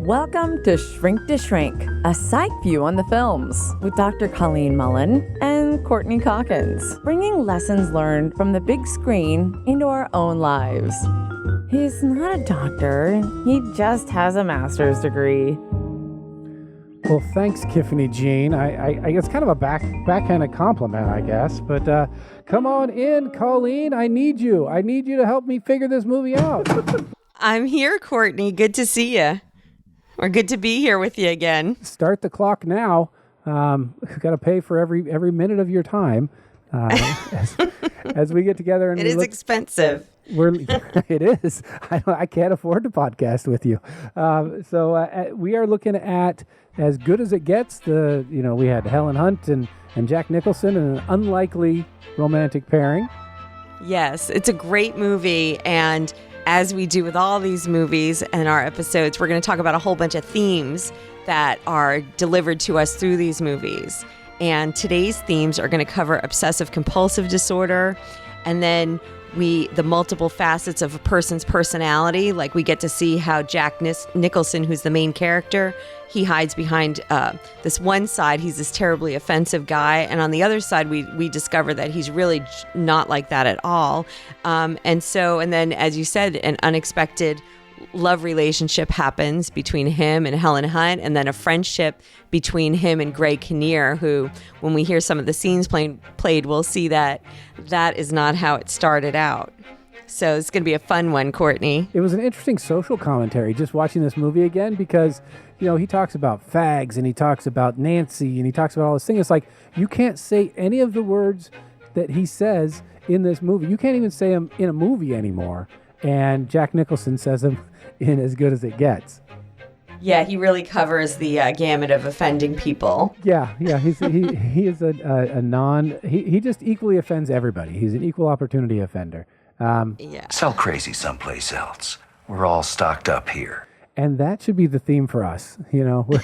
Welcome to Shrink to Shrink, a psych view on the films with Dr. Colleen Mullen and Courtney Calkins, bringing lessons learned from the big screen into our own lives. He's not a doctor, he just has a master's degree. Well, thanks, Tiffany Jean. I it's kind of a backhanded compliment, I guess. But come on in, Colleen. I need you. I need you to help me figure this movie out. I'm here, Courtney. Good to see you. Or good to be here with you again. Start the clock now. We've got to pay for every minute of your time as we get together. And it is expensive. It is. I can't afford to podcast with you. So we are looking at As Good as It Gets. We had Helen Hunt and Jack Nicholson in an unlikely romantic pairing. Yes, it's a great movie, and as we do with all these movies and our episodes, we're going to talk about a whole bunch of themes that are delivered to us through these movies. And today's themes are going to cover obsessive compulsive disorder, and then the multiple facets of a person's personality. Like, we get to see how Jack Nicholson, who's the main character, he hides behind this one side. He's this terribly offensive guy. And on the other side, we discover that he's really not like that at all. And then, as you said, an unexpected love relationship happens between him and Helen Hunt, and then a friendship between him and Greg Kinnear, who, when we hear some of the scenes played, we'll see that is not how it started out. So it's going to be a fun one, Courtney. It was an interesting social commentary just watching this movie again, because he talks about fags and he talks about Nancy and he talks about all this thing. It's like, you can't say any of the words that he says in this movie. You can't even say them in a movie anymore. And Jack Nicholson says them in As Good as It Gets. Yeah, he really covers the gamut of offending people. Yeah, he is he just equally offends everybody. He's an equal opportunity offender. Yeah. Sell crazy someplace else. We're all stocked up here. And that should be the theme for us. We're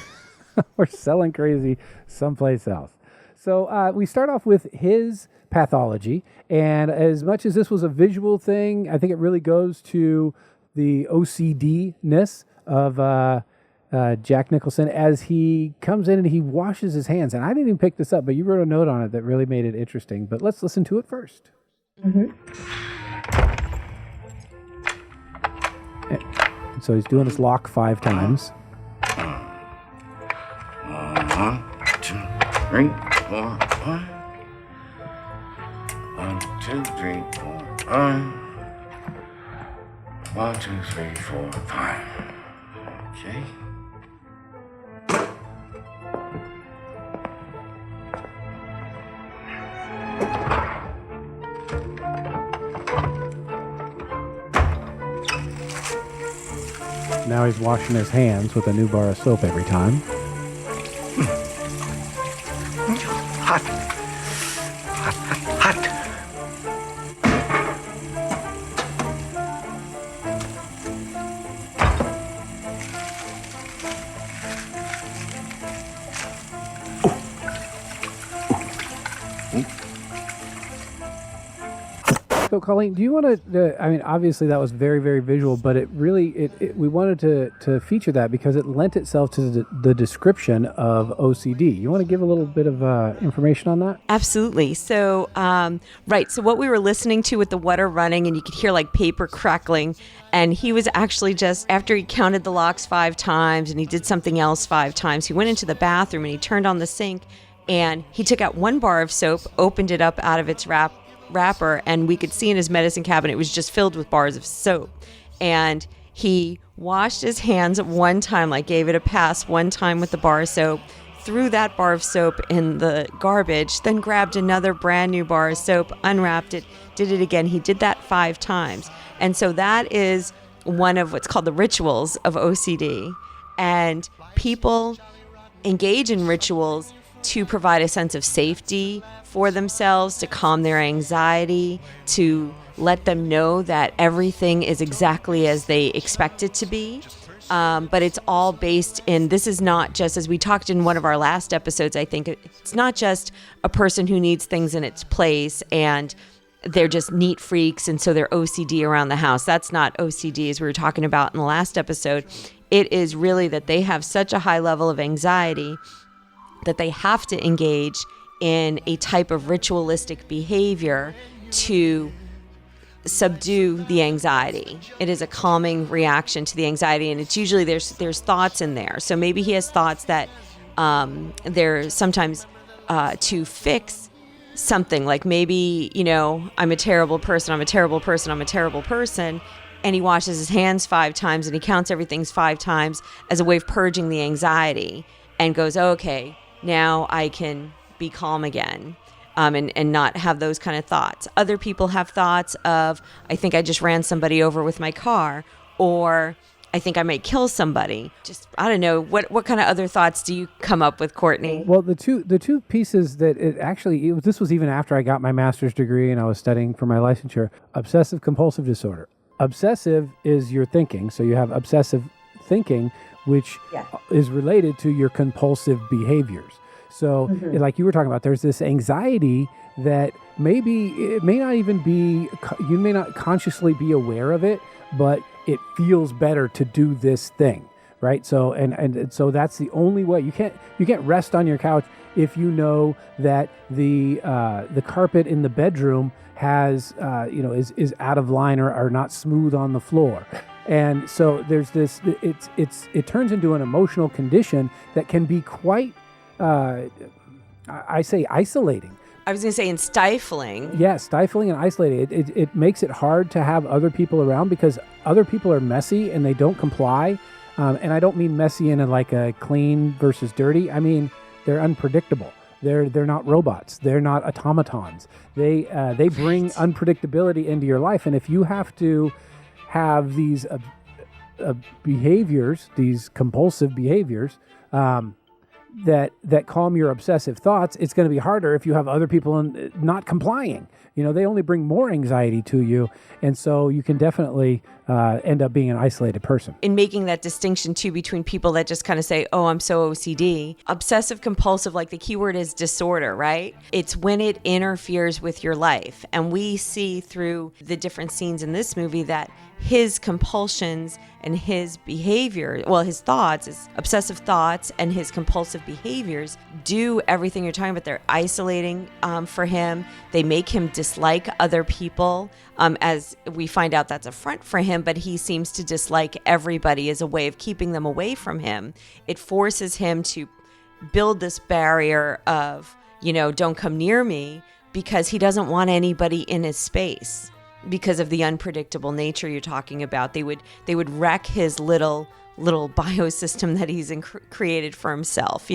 selling crazy someplace else. So we start off with his pathology. And as much as this was a visual thing, I think it really goes to the OCD-ness of Jack Nicholson as he comes in and he washes his hands. And I didn't even pick this up, but you wrote a note on it that really made it interesting. But let's listen to it first. Mm-hmm. So he's doing his lock 5 times. 1, 2, 3, 4, 5. 1, 2, 3, 4, 5. 1, 2, 3, 4, 5. Okay. Now he's washing his hands with a new bar of soap every time. Hot. Hot, hot, hot. So, Colleen, do you want to, obviously that was very, very visual, but it really, we wanted to feature that because it lent itself to the description of OCD. You want to give a little bit of information on that? Absolutely. So, so what we were listening to with the water running, and you could hear like paper crackling, and he was actually just, after he counted the locks 5 times and he did something else 5 times, he went into the bathroom and he turned on the sink and he took out 1 bar of soap, opened it up out of its wrapper, and we could see in his medicine cabinet it was just filled with bars of soap. And he washed his hands 1 time, like gave it a pass 1 time with the bar of soap, threw that bar of soap in the garbage, then grabbed another brand new bar of soap, unwrapped it, did it again. He did that 5 times. And so that is one of what's called the rituals of OCD. And people engage in rituals to provide a sense of safety for themselves, to calm their anxiety, to let them know that everything is exactly as they expect it to be. But it's all based in, this is not just, as we talked in one of our last episodes, I think it's not just a person who needs things in its place and they're just neat freaks and so they're OCD around the house. That's not OCD, as we were talking about in the last episode. It is really that they have such a high level of anxiety that they have to engage in a type of ritualistic behavior to subdue the anxiety. It is a calming reaction to the anxiety, and it's usually there's thoughts in there. So maybe he has thoughts that they're sometimes to fix something, like maybe, I'm a terrible person, I'm a terrible person, I'm a terrible person. And he washes his hands 5 times and he counts everything's 5 times as a way of purging the anxiety and goes, okay, now I can be calm again. And not have those kind of thoughts. Other people have thoughts of, I think I just ran somebody over with my car, or I think I might kill somebody. Just, I don't know. What kind of other thoughts do you come up with, Courtney? Well, the two pieces that this was even after I got my master's degree and I was studying for my licensure. Obsessive compulsive disorder. Obsessive is your thinking. So you have obsessive thinking, which is related to your compulsive behaviors. So like you were talking about, there's this anxiety that maybe it may not even be, you may not consciously be aware of it, but it feels better to do this thing, right? So, and so that's the only way. You can't rest on your couch if you know that the carpet in the bedroom has, is out of line or not smooth on the floor. And so there's this, it turns into an emotional condition that can be quite, I say isolating. I was going to say, and stifling. Yeah, stifling and isolating. It makes it hard to have other people around because other people are messy and they don't comply. And I don't mean messy in a clean versus dirty. I mean, they're unpredictable. They're not robots. They're not automatons. They bring unpredictability into your life. And if you have to have these behaviors, these compulsive behaviors, that calm your obsessive thoughts, it's going to be harder if you have other people not complying. They only bring more anxiety to you. And so you can definitely end up being an isolated person. In making that distinction too between people that just kind of say, oh, I'm so OCD. Obsessive compulsive, like the keyword is disorder, right? It's when it interferes with your life. And we see through the different scenes in this movie that his compulsions and his behavior, his thoughts, his obsessive thoughts and his compulsive behaviors do everything you're talking about. They're isolating for him. They make him dislike other people. As we find out, that's a front for him, but he seems to dislike everybody as a way of keeping them away from him. It forces him to build this barrier of, don't come near me, because he doesn't want anybody in his space. Because of the unpredictable nature you're talking about, they would wreck his little biosystem that he's created for himself.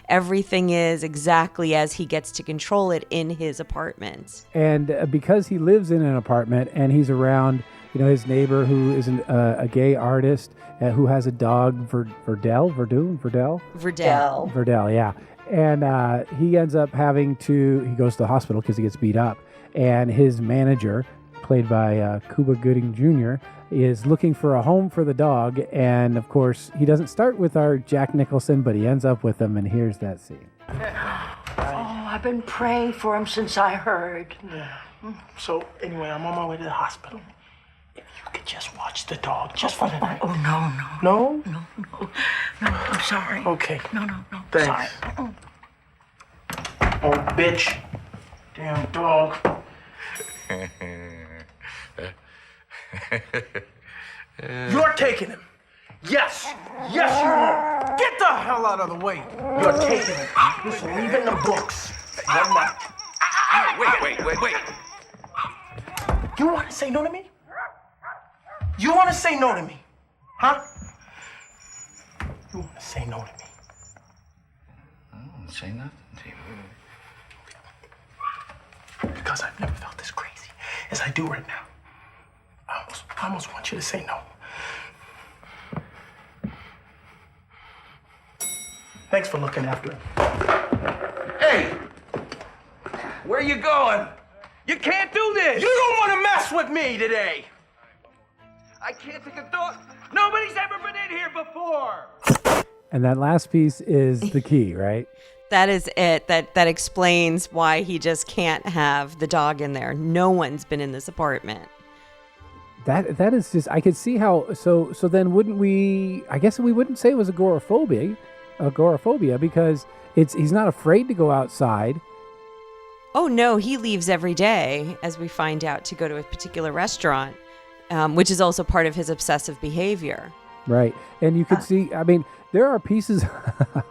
Everything is exactly as he gets to control it in his apartment. And because he lives in an apartment and he's around, his neighbor who is a gay artist who has a dog, Verdell, yeah. And he ends up he goes to the hospital because he gets beat up, and his manager, played by Cuba Gooding Jr., is looking for a home for the dog. And of course, he doesn't start with our Jack Nicholson, but he ends up with him, and here's that scene. Oh, I've been praying for him since I heard. Yeah. So, anyway, I'm on my way to the hospital. If you could just watch the dog, just for the night. Oh, no. No? No, I'm sorry. Okay. No. Thanks. Sorry. Oh, bitch. Damn dog. You're taking him. Yes, you are. Get the hell out of the way. You're taking him. Listen, leave it in the books. One night. Wait. You want to say no to me? You want to say no to me? Huh? You want to say no to me? I don't say nothing to you. Because I've never felt this crazy as I do right now. I almost want you to say no. Thanks for looking after him. Hey! Where are you going? You can't do this! You don't want to mess with me today! I can't take a dog. Nobody's ever been in here before! And that last piece is the key, right? That is it. That explains why he just can't have the dog in there. No one's been in this apartment. That is just, I could see how, so then wouldn't we, I guess we wouldn't say it was agoraphobia because he's not afraid to go outside. Oh, no, he leaves every day, as we find out, to go to a particular restaurant, which is also part of his obsessive behavior. Right. And you could see, I mean, there are pieces,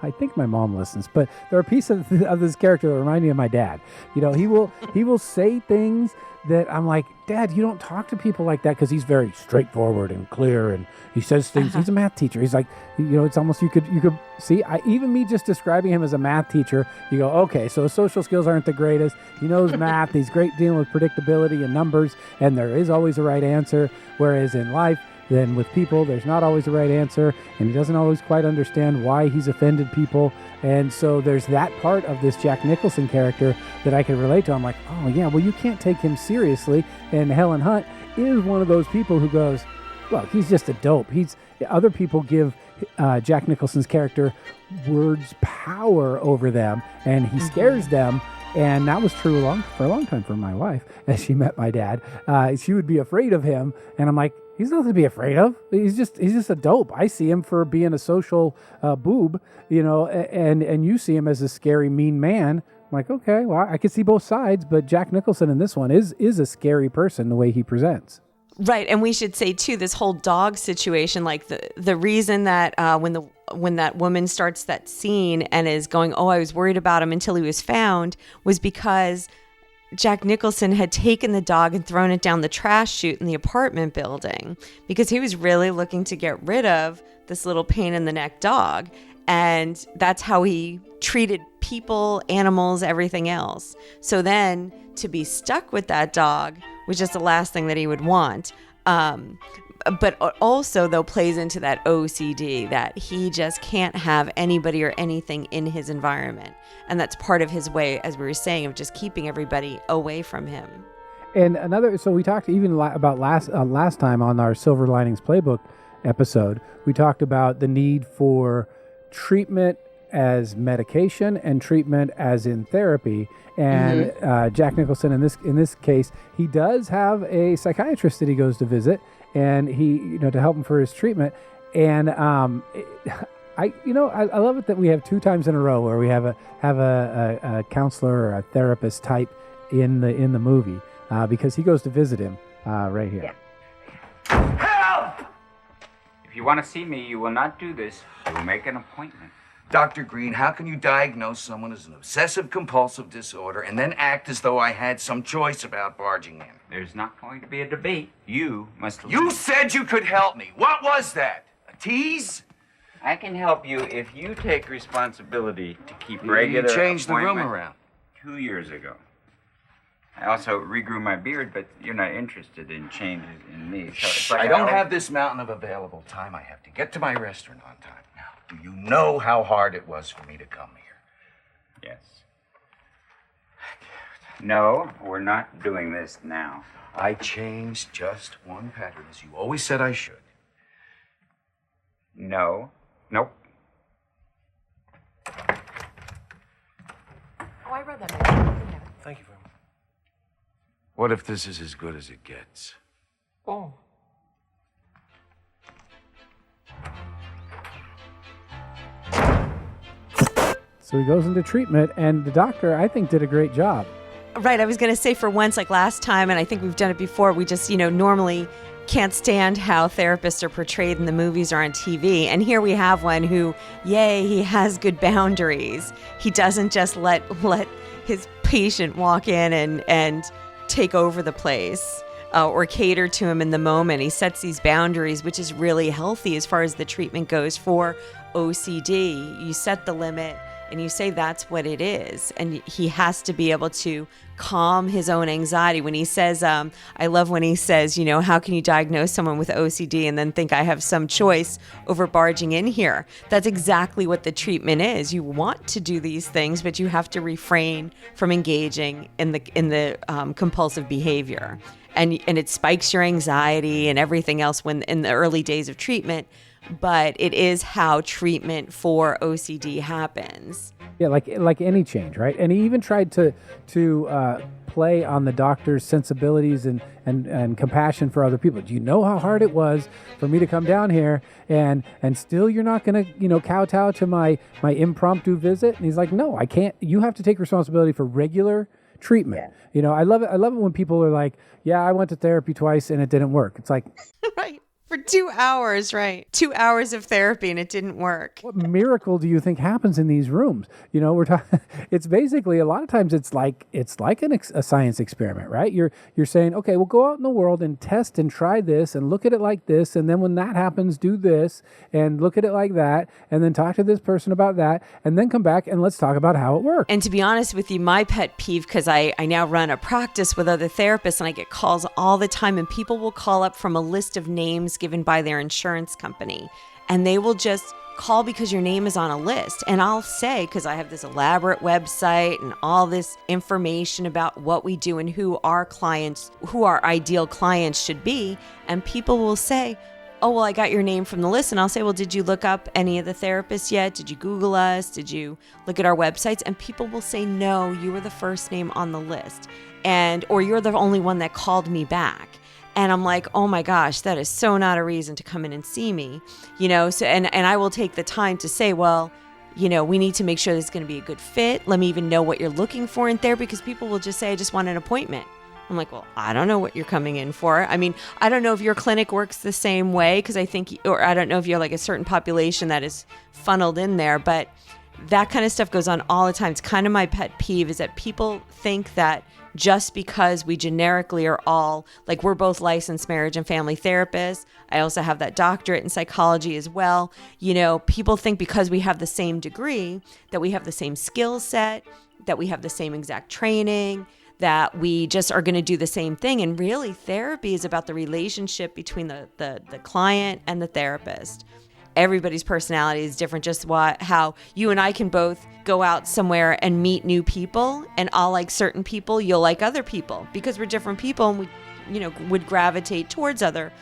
I think my mom listens, but there are pieces of this character that remind me of my dad. You know, he will say things that I'm like, Dad, you don't talk to people like that, because he's very straightforward and clear, and he says things. He's a math teacher. He's like, you know, it's almost, you could see, even me just describing him as a math teacher, you go, okay, so his social skills aren't the greatest. He knows math. He's great dealing with predictability and numbers, and there is always a right answer. Whereas in life, then with people, there's not always the right answer, and he doesn't always quite understand why he's offended people. And so there's that part of this Jack Nicholson character that I can relate to. I'm like, oh yeah, well, you can't take him seriously. And Helen Hunt is one of those people who goes, well, he's just a dope. Other people give Jack Nicholson's character words power over them, and he scares them. And that was true for a long time for my wife. As she met my dad, she would be afraid of him, and I'm like, he's nothing to be afraid of. He's just a dope. I see him for being a social boob, you know, and you see him as a scary, mean man. I'm like, okay, well, I can see both sides, but Jack Nicholson in this one is a scary person the way he presents. Right, and we should say too, this whole dog situation, like the reason that when that woman starts that scene and is going, oh, I was worried about him until he was found, was because Jack Nicholson had taken the dog and thrown it down the trash chute in the apartment building, because he was really looking to get rid of this little pain in the neck dog. And that's how he treated people, animals, everything else. So then to be stuck with that dog was just the last thing that he would want. But also, though, plays into that OCD, that he just can't have anybody or anything in his environment. And that's part of his way, as we were saying, of just keeping everybody away from him. And so we talked even about last time on our Silver Linings Playbook episode, we talked about the need for treatment as medication and treatment as in therapy. And Jack Nicholson, in this case, he does have a psychiatrist that he goes to visit, and he, to help him for his treatment. And I love it that we have 2 times in a row where we have a counselor or a therapist type in the movie, because he goes to visit him right here. Yeah. Help! If you want to see me, you will not do this. You will make an appointment. Dr. Green, how can you diagnose someone as an obsessive-compulsive disorder and then act as though I had some choice about barging in? There's not going to be a debate. You must leave. You said you could help me. What was that? A tease? I can help you if you take responsibility to keep regular You changed the room appointment around. 2 years ago. I also regrew my beard, but you're not interested in changes in me. So it's like I don't have this mountain of available time. I have to get to my restaurant on time. Now, do you know how hard it was for me to come here? Yes. No, we're not doing this now. I changed just one pattern, as you always said I should. No. Nope. Oh, I read that. Thank you very much. What if this is as good as it gets? Oh. So he goes into treatment, and the doctor, I think, did a great job. Right, I was going to say, for once, like last time, and I think we've done it before, we just, normally can't stand how therapists are portrayed in the movies or on TV. And here we have one who, yay, he has good boundaries. He doesn't just let his patient walk in and take over the place or cater to him in the moment. He sets these boundaries, which is really healthy as far as the treatment goes for OCD. You set the limit and you say that's what it is. And he has to be able to calm his own anxiety. When he says, I love when he says, how can you diagnose someone with OCD and then think I have some choice over barging in here? That's exactly what the treatment is. You want to do these things, but you have to refrain from engaging in the compulsive behavior. And it spikes your anxiety and everything else when in the early days of treatment. but it is how treatment for OCD happens. Yeah, like any change, right? And he even tried to play on the doctor's sensibilities and compassion for other people. Do you know how hard it was for me to come down here and still you're not going to, kowtow to my impromptu visit? And he's like, no, I can't. You have to take responsibility for regular treatment. Yeah. I love it when people are like, yeah, I went to therapy twice and it didn't work. It's like, right. For 2 hours, right? 2 hours of therapy and it didn't work. What miracle do you think happens in these rooms? We're talking. It's basically a lot of times it's like a science experiment, right? You're saying, okay, we'll go out in the world and test and try this and look at it like this, and then when that happens, do this and look at it like that, and then talk to this person about that, and then come back and let's talk about how it works. And to be honest with you, my pet peeve, because I now run a practice with other therapists and I get calls all the time, and people will call up from a list of names given by their insurance company, and they will just call because your name is on a list. And I'll say, because I have this elaborate website and all this information about what we do and who our ideal clients should be, and people will say, oh, well, I got your name from the list. And I'll say, well, did you look up any of the therapists yet? Did you Google us? Did you look at our websites? And people will say, no, you were the first name on the list, or you're the only one that called me back. And I'm like, oh my gosh, that is so not a reason to come in and see me, So, and I will take the time to say, well, we need to make sure this is going to be a good fit. Let me even know what you're looking for in therapy, because people will just say, I just want an appointment. I'm like, well, I don't know what you're coming in for. I mean, I don't know if your clinic works the same way, because I don't know if you're like a certain population that is funneled in there, but that kind of stuff goes on all the time. It's kind of my pet peeve, is that people think that just because we generically are all, like, we're both licensed marriage and family therapists. I also have that doctorate in psychology as well. People think because we have the same degree, that we have the same skill set, that we have the same exact training, that we just are going to do the same thing. And really, therapy is about the relationship between the client and the therapist. Everybody's personality is different, just how you and I can both go out somewhere and meet new people, and I'll like certain people, you'll like other people, because we're different people, and we would gravitate towards other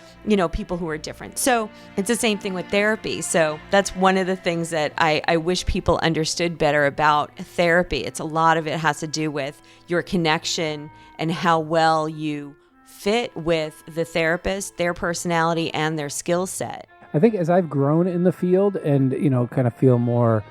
people who are different. So it's the same thing with therapy. So that's one of the things that I wish people understood better about therapy. It's a lot of it has to do with your connection and how well you fit with the therapist, their personality, and their skill set. I think as I've grown in the field and, kind of feel more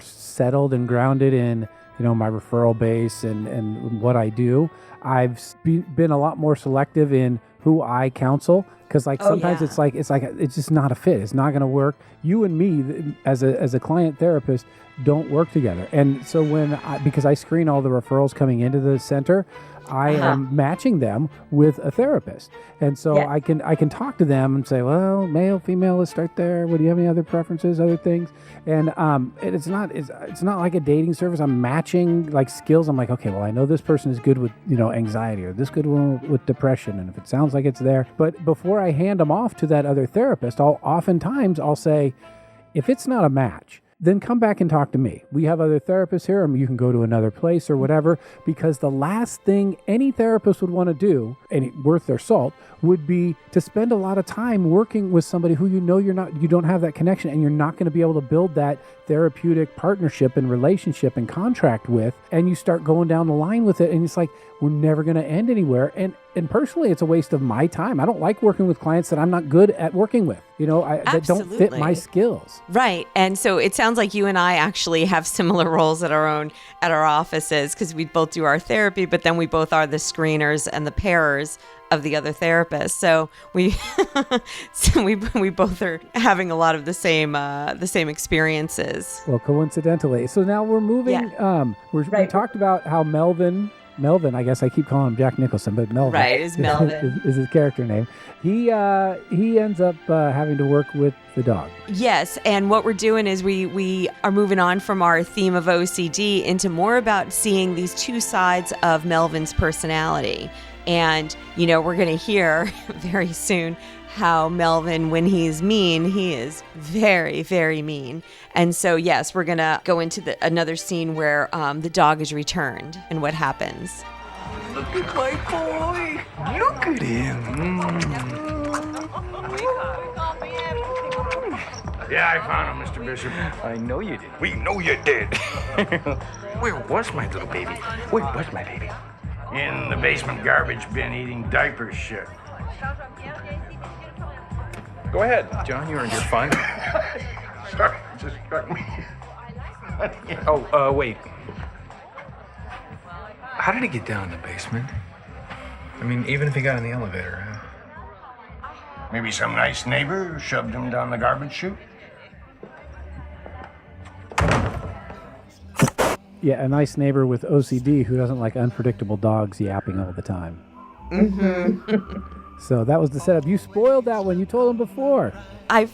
settled and grounded in, my referral base and what I do, I've been a lot more selective in who I counsel. Because sometimes it's just not a fit. It's not going to work. You and me as a client therapist don't work together. And so because I screen all the referrals coming into the center, I am matching them with a therapist. And so I can talk to them and say, well, male, female, let's start there. What do you have any other preferences, other things? And it's not like a dating service. I'm matching like skills. I'm like, okay, well, I know this person is good with, anxiety, or this good one with depression. And if it sounds like it's there, but before I hand them off to that other therapist, I'll say, if it's not a match, then come back and talk to me. We have other therapists here, or you can go to another place or whatever, because the last thing any therapist would want to do, and worth their salt, would be to spend a lot of time working with somebody who you don't have that connection, and you're not going to be able to build that therapeutic partnership and relationship and contract with, and you start going down the line with it, and it's like, we're never going to end anywhere. And personally, it's a waste of my time. I don't like working with clients that I'm not good at working with, that don't fit my skills. Right. And so it sounds like you and I actually have similar roles at our offices, because we both do our therapy, but then we both are the screeners and the pairers of the other therapists. So we both are having a lot of the same experiences. Well, coincidentally. So now we're moving. Yeah. We talked about how Melvin, I guess I keep calling him Jack Nicholson, but Melvin. Right, is Melvin. is his character name. He ends up having to work with the dog. Yes, and what we're doing is we are moving on from our theme of OCD into more about seeing these two sides of Melvin's personality. And, we're going to hear very soon how Melvin, when he's mean, he is very, very mean. And so, yes, we're going to go into another scene where the dog is returned and what happens. Look at my boy. Look at him. Yeah, I found him, Mr. Bishop. I know you did. We know you did. Where was my little baby? Where was my baby? In the basement garbage bin eating diaper shit. Go ahead, John. You earned your fun. Sorry, it just struck me. Wait. How did he get down in the basement? I mean, even if he got in the elevator, huh? Maybe some nice neighbor shoved him down the garbage chute? Yeah, a nice neighbor with OCD who doesn't like unpredictable dogs yapping all the time. So that was the setup. You spoiled that one. You told him before. I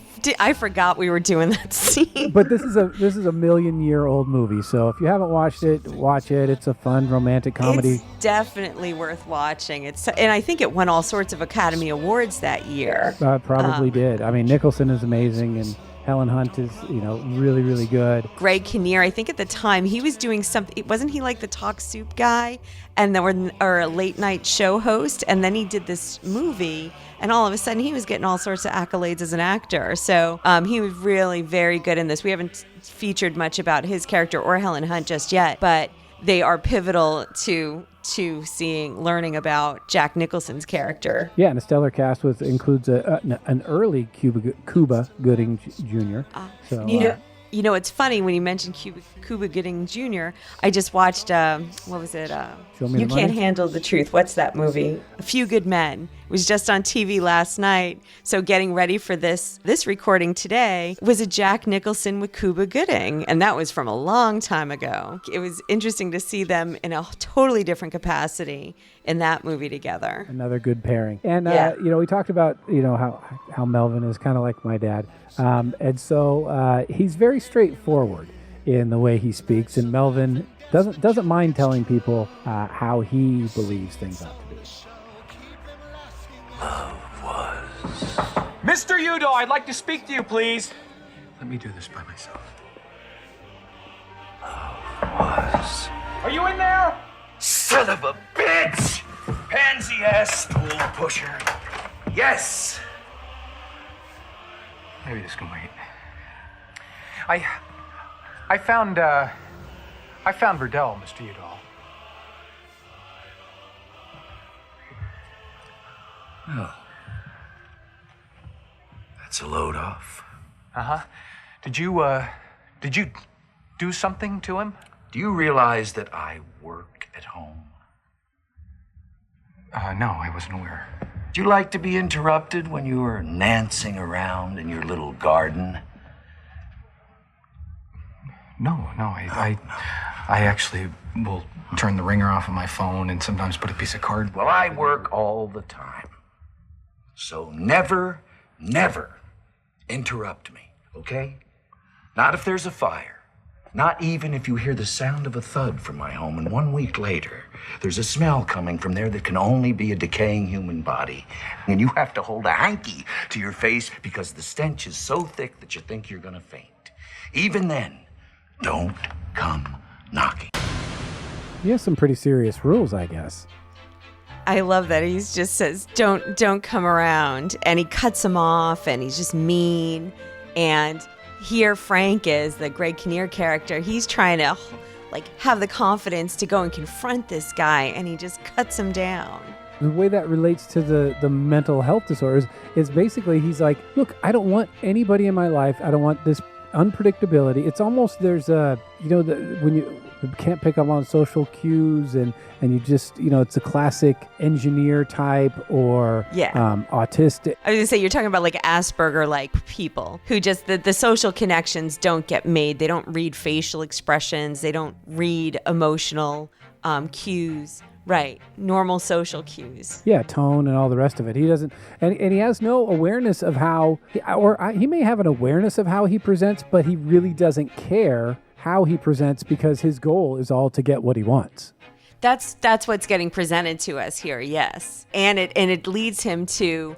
forgot we were doing that scene. But this is a 1,000,000-year-old movie. So if you haven't watched it, watch it. It's a fun romantic comedy. It's definitely worth watching. And I think it won all sorts of Academy Awards that year. Probably did. I mean, Nicholson is amazing, and Helen Hunt is, really, really good. Greg Kinnear, I think at the time he was doing something. Wasn't he like the Talk Soup guy, or a late night show host? And then he did this movie, and all of a sudden he was getting all sorts of accolades as an actor. So he was really very good in this. We haven't featured much about his character or Helen Hunt just yet, but they are pivotal to learning about Jack Nicholson's character. Yeah, and a stellar cast includes an early Cuba Gooding Jr. So, It's funny when you mentioned Cuba Gooding Jr. I just watched what was it? Show Me You the Can't Money? Handle the Truth. What's that movie? A Few Good Men. It was just on TV last night. So getting ready for this recording today was a Jack Nicholson with Cuba Gooding, and that was from a long time ago. It was interesting to see them in a totally different capacity in that movie together. Another good pairing. And, Yeah. we talked about, how Melvin is kind of like my dad. And so he's very straightforward in the way he speaks. And Melvin doesn't mind telling people how he believes things ought to be. Mr. Udo, I'd like to speak to you, please. Let me do this by myself. Are you in there? Son of a bitch! Pansy-ass stool pusher. Yes! Maybe this can wait. I found Verdell, Mr. Udall. Oh. That's a load off. Uh-huh. Did you do something to him? Do you realize that I work at home? No, I wasn't aware. Do you like to be interrupted when you are nancing around in your little garden? No, I actually will turn the ringer off of my phone and sometimes put a piece of card. Well, I work all the time. So never interrupt me, okay? Not if there's a fire. Not even if you hear the sound of a thud from my home, and 1 week later, there's a smell coming from there that can only be a decaying human body. And you have to hold a hanky to your face because the stench is so thick that you think you're gonna faint. Even then, don't come knocking. He has some pretty serious rules, I guess. I love that he just says, don't come around. And he cuts him off, and he's just mean. And here Frank is, the Greg Kinnear character. He's trying to have the confidence to go and confront this guy, and he just cuts him down. The way that relates to the mental health disorders is basically he's like, look, I don't want anybody in my life. I don't want this unpredictability. It's almost there's when you can't pick up on social cues and you just, it's a classic engineer type or autistic. I was gonna say, you're talking about like Asperger-like people who just, the social connections don't get made. They don't read facial expressions. They don't read emotional cues. Right. Normal social cues. Yeah, tone and all the rest of it. He doesn't, and he has no awareness of how, he may have an awareness of how he presents, but he really doesn't care how he presents because his goal is all to get what he wants. That's what's getting presented to us here, yes. And it leads him to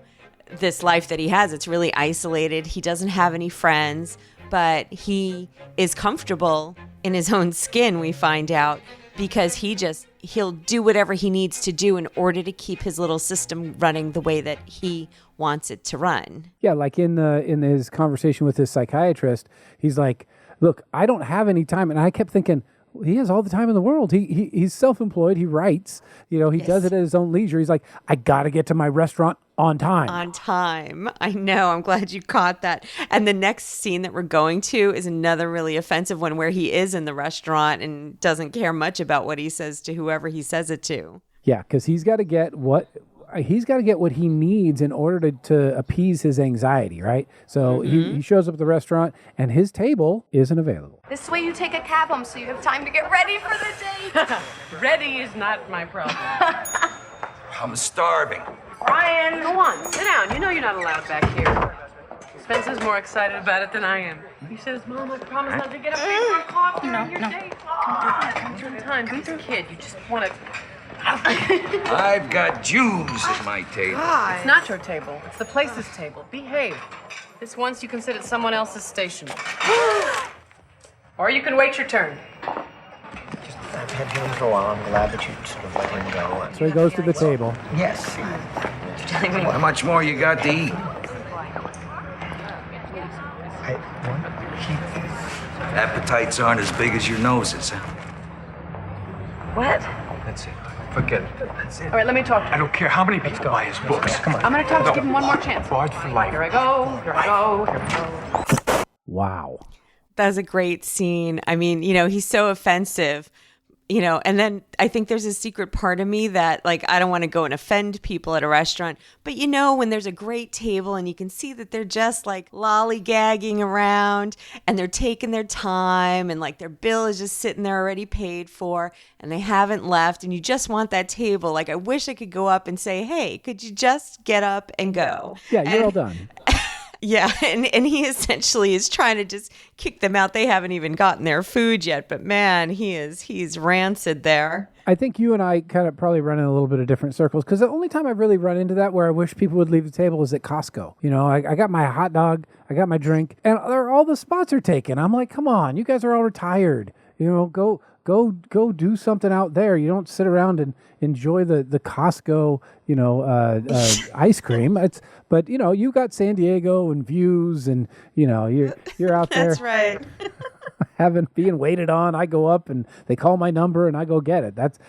this life that he has. It's really isolated. He doesn't have any friends, but he is comfortable in his own skin, we find out, because he just he'll do whatever he needs to do in order to keep his little system running the way that he wants it to run. Yeah, like in his conversation with his psychiatrist, he's like, look, I don't have any time. And I kept thinking, he has all the time in the world. He's self-employed. He writes, he does it at his own leisure. He's like, I got to get to my restaurant on time. On time. I know. I'm glad you caught that. And the next scene that we're going to is another really offensive one where he is in the restaurant and doesn't care much about what he says to whoever he says it to. Yeah, because he's got to get what he needs in order to appease his anxiety, right? So he shows up at the restaurant and his table isn't available. This way you take a cab home so you have time to get ready for the date. Ready is not my problem. I'm starving. Brian, go on, sit down. You know you're not allowed back here. Spencer's more excited about it than I am. He says, Mom, I promise not to get up here for coffee during your date. Sometimes he's a kid. You just want to... I've got Jews at my table. It's not your table. It's the place's table. Behave. This once you can sit at someone else's station. Or you can wait your turn. I've had him for a while. I'm glad that you sort of let him go. So he goes to the table. Yes. How much more you got to eat? Appetites aren't as big as your noses, huh? What? That's it. Forget it. That's it. All right, let me talk to I don't care how many people buy his books. Come on. I'm going to talk to give him one more chance. Barred for life. Here I go. Here I go. Here I go. Wow. That's a great scene. I mean, he's so offensive, and then I think there's a secret part of me that, like, I don't want to go and offend people at a restaurant. But, when there's a great table and you can see that they're just like lollygagging around and they're taking their time and like their bill is just sitting there already paid for and they haven't left and you just want that table. Like, I wish I could go up and say, hey, could you just get up and go? Yeah, you're all done. Yeah, and he essentially is trying to just kick them out. They haven't even gotten their food yet, but man, he's rancid there. I think you and I kind of probably run in a little bit of different circles because the only time I've really run into that where I wish people would leave the table is at Costco. I got my hot dog, I got my drink, and all the spots are taken. I'm like, come on, you guys are all retired. Go do something out there. You don't sit around and enjoy the Costco, ice cream. But you got San Diego and views, and you're out there. That's right. being waited on. I go up and they call my number and I go get it. That's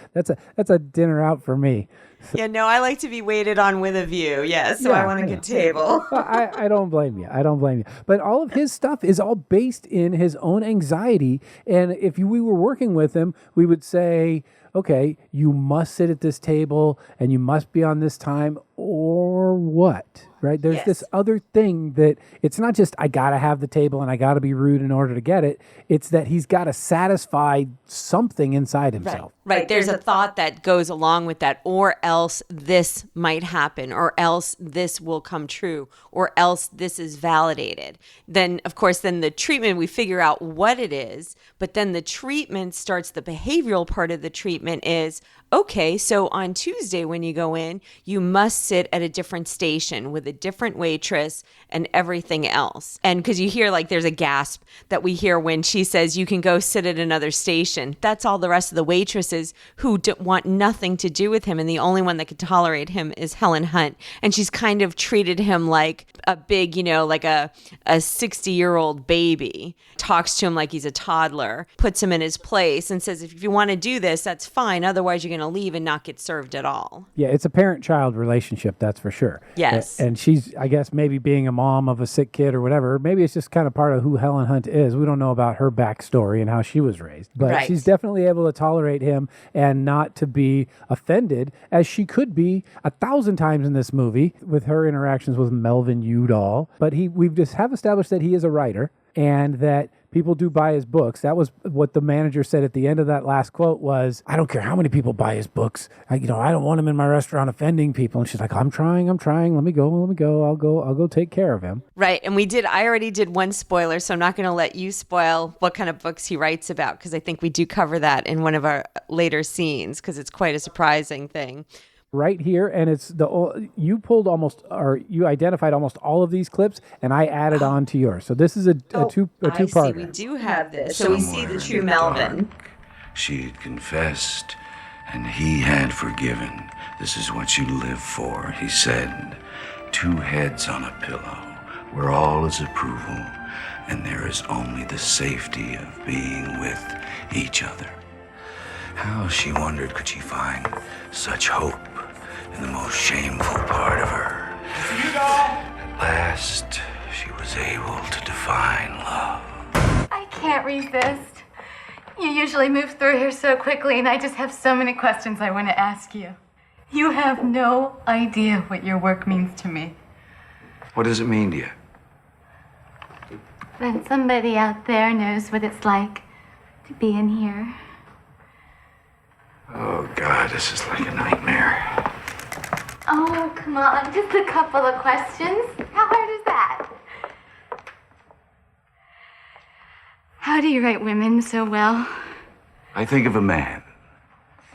a dinner out for me. Yeah, no, I like to be waited on with a view. Yeah, so I want a good table. I don't blame you. But all of his stuff is all based in his own anxiety. And if we were working with him, we would say, okay, you must sit at this table and you must be on this time or what? Right? There's this other thing that it's not just I got to have the table and I got to be rude in order to get it. It's that he's got to satisfy something inside himself. Right. There's a thought that goes along with that, or else this might happen, or else this will come true, or else this is validated. Then, of course, the treatment, we figure out what it is, but then the treatment starts, the behavioral part of the treatment is, okay, so on Tuesday when you go in, you must sit at a different station with a different waitress and everything else. And because you hear, like, there's a gasp that we hear when she says you can go sit at another station. That's all the rest of the waitresses who want nothing to do with him. And the only one that could tolerate him is Helen Hunt. And she's kind of treated him like a big, like a 60-year-old baby, talks to him like he's a toddler, puts him in his place and says, if you want to do this, that's fine. Otherwise, you're going to leave and not get served at all. Yeah, it's a parent-child relationship, that's for sure. Yes. And she's, I guess, maybe being a mom of a sick kid or whatever, maybe it's just kind of part of who Helen Hunt is. We don't know about her backstory and how she was raised. But she's definitely able to tolerate him and not to be offended, as she could be 1,000 times in this movie with her interactions with Melvin Udall. But we've just have established that he is a writer and that people do buy his books. That was what the manager said at the end of that last quote was, I don't care how many people buy his books. I don't want him in my restaurant offending people. And she's like, I'm trying. Let me go. I'll go take care of him. Right. And I already did one spoiler, so I'm not going to let you spoil what kind of books he writes about, because I think we do cover that in one of our later scenes, because it's quite a surprising thing. Right here, and it's you identified almost all of these clips, and I added on to yours. So this is a two-part. We do have this. So we see the true Melvin. She had confessed And he had forgiven. This is what you live for, he said. 2 heads on a pillow, where all is approval, and there is only the safety of being with each other. How, she wondered, could she find such hope in the most shameful part of her? At last, she was able to define love. I can't resist. You usually move through here so quickly, and I just have so many questions I want to ask you. You have no idea what your work means to me. What does it mean to you? When somebody out there knows what it's like to be in here. Oh, God, this is like a nightmare. Oh, come on, just a couple of questions. How hard is that? How do you write women so well? I think of a man,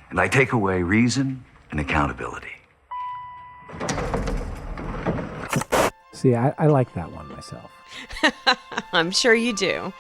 and I take away reason and accountability. See, I like that one myself. I'm sure you do.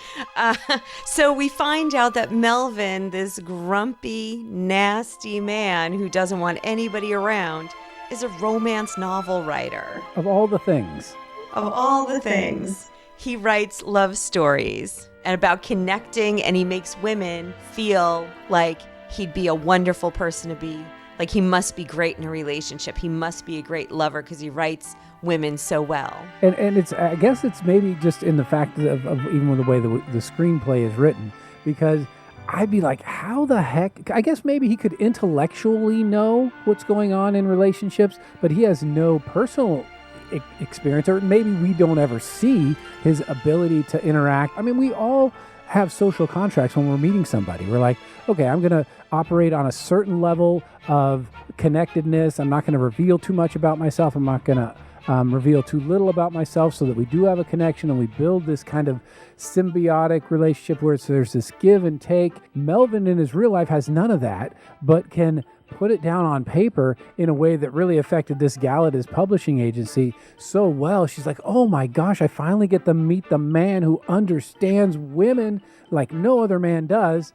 So we find out that Melvin, this grumpy, nasty man who doesn't want anybody around, is a romance novel writer. Of all the things. Of all the things. He writes love stories and about connecting, and he makes women feel like he'd be a wonderful person to be. Like he must be great in a relationship. He must be a great lover because he writes women so well. And it's, I guess it's maybe just in the fact of even with the way the screenplay is written, because I'd be like, how the heck? I guess maybe he could intellectually know what's going on in relationships, but he has no personal experience, or maybe we don't ever see his ability to interact. I mean, we all have social contracts when we're meeting somebody. We're like, okay, I'm going to operate on a certain level of connectedness. I'm not going to reveal too much about myself. I'm not going to reveal too little about myself, so that we do have a connection and we build this kind of symbiotic relationship where there's this give and take. Melvin in his real life has none of that, but can put it down on paper in a way that really affected this gal at his publishing agency so well. She's like, oh my gosh, I finally get to meet the man who understands women like no other man does.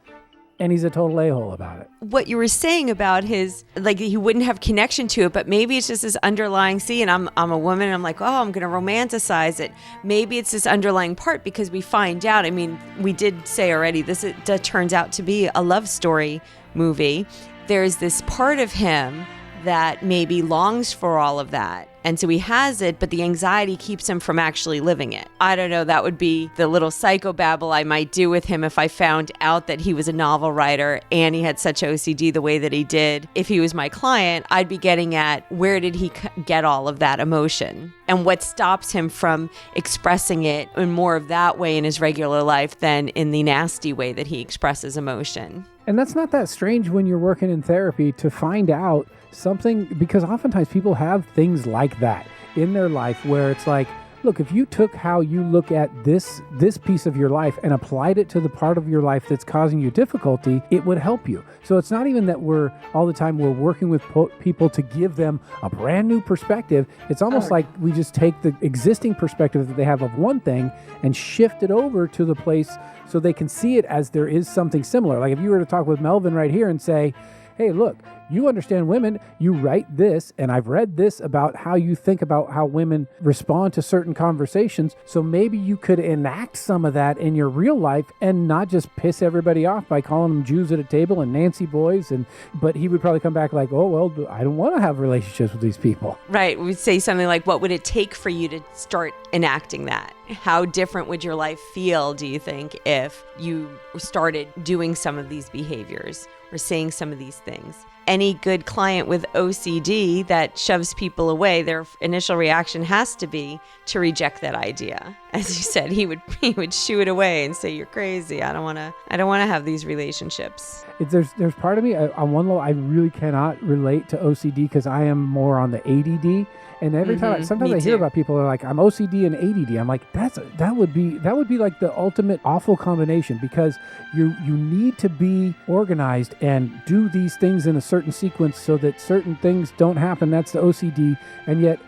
And he's a total a-hole about it. What you were saying about his, like, he wouldn't have connection to it, but maybe it's just this underlying, and I'm a woman, and I'm like, oh, I'm going to romanticize it. Maybe it's this underlying part, because we find out, I mean, we did say already, it turns out to be a love story movie. There's this part of him that maybe longs for all of that. And so he has it, but the anxiety keeps him from actually living it. I don't know, that would be the little psycho-babble I might do with him if I found out that he was a novel writer and he had such OCD the way that he did. If he was my client, I'd be getting at where did he get all of that emotion? And what stops him from expressing it in more of that way in his regular life than in the nasty way that he expresses emotion? And that's not that strange when you're working in therapy to find out something, because oftentimes people have things like that in their life where it's like, look, if you took how you look at this piece of your life and applied it to the part of your life that's causing you difficulty, it would help you. So it's not even that we're all the time we're working with people to give them a brand new perspective. It's almost like we just take the existing perspective that they have of one thing and shift it over to the place so they can see it as there is something similar. Like if you were to talk with Melvin right here and say, hey, look, you understand women, you write this, and I've read this about how you think about how women respond to certain conversations, so maybe you could enact some of that in your real life and not just piss everybody off by calling them Jews at a table and Nancy boys, but he would probably come back like, oh, well, I don't want to have relationships with these people. Right, we'd say something like, what would it take for you to start enacting that? How different would your life feel, do you think, if you started doing some of these behaviors or saying some of these things? Any good client with OCD that shoves people away, their initial reaction has to be to reject that idea. As you said, he would shoo it away and say, "You're crazy. I don't want to have these relationships." There's part of me on one level I really cannot relate to OCD because I am more on the ADD. And every time, sometimes I hear about people who are like, I'm OCD and ADD. I'm like, that would be like the ultimate awful combination, because you need to be organized and do these things in a certain sequence so that certain things don't happen. That's the OCD. And yet,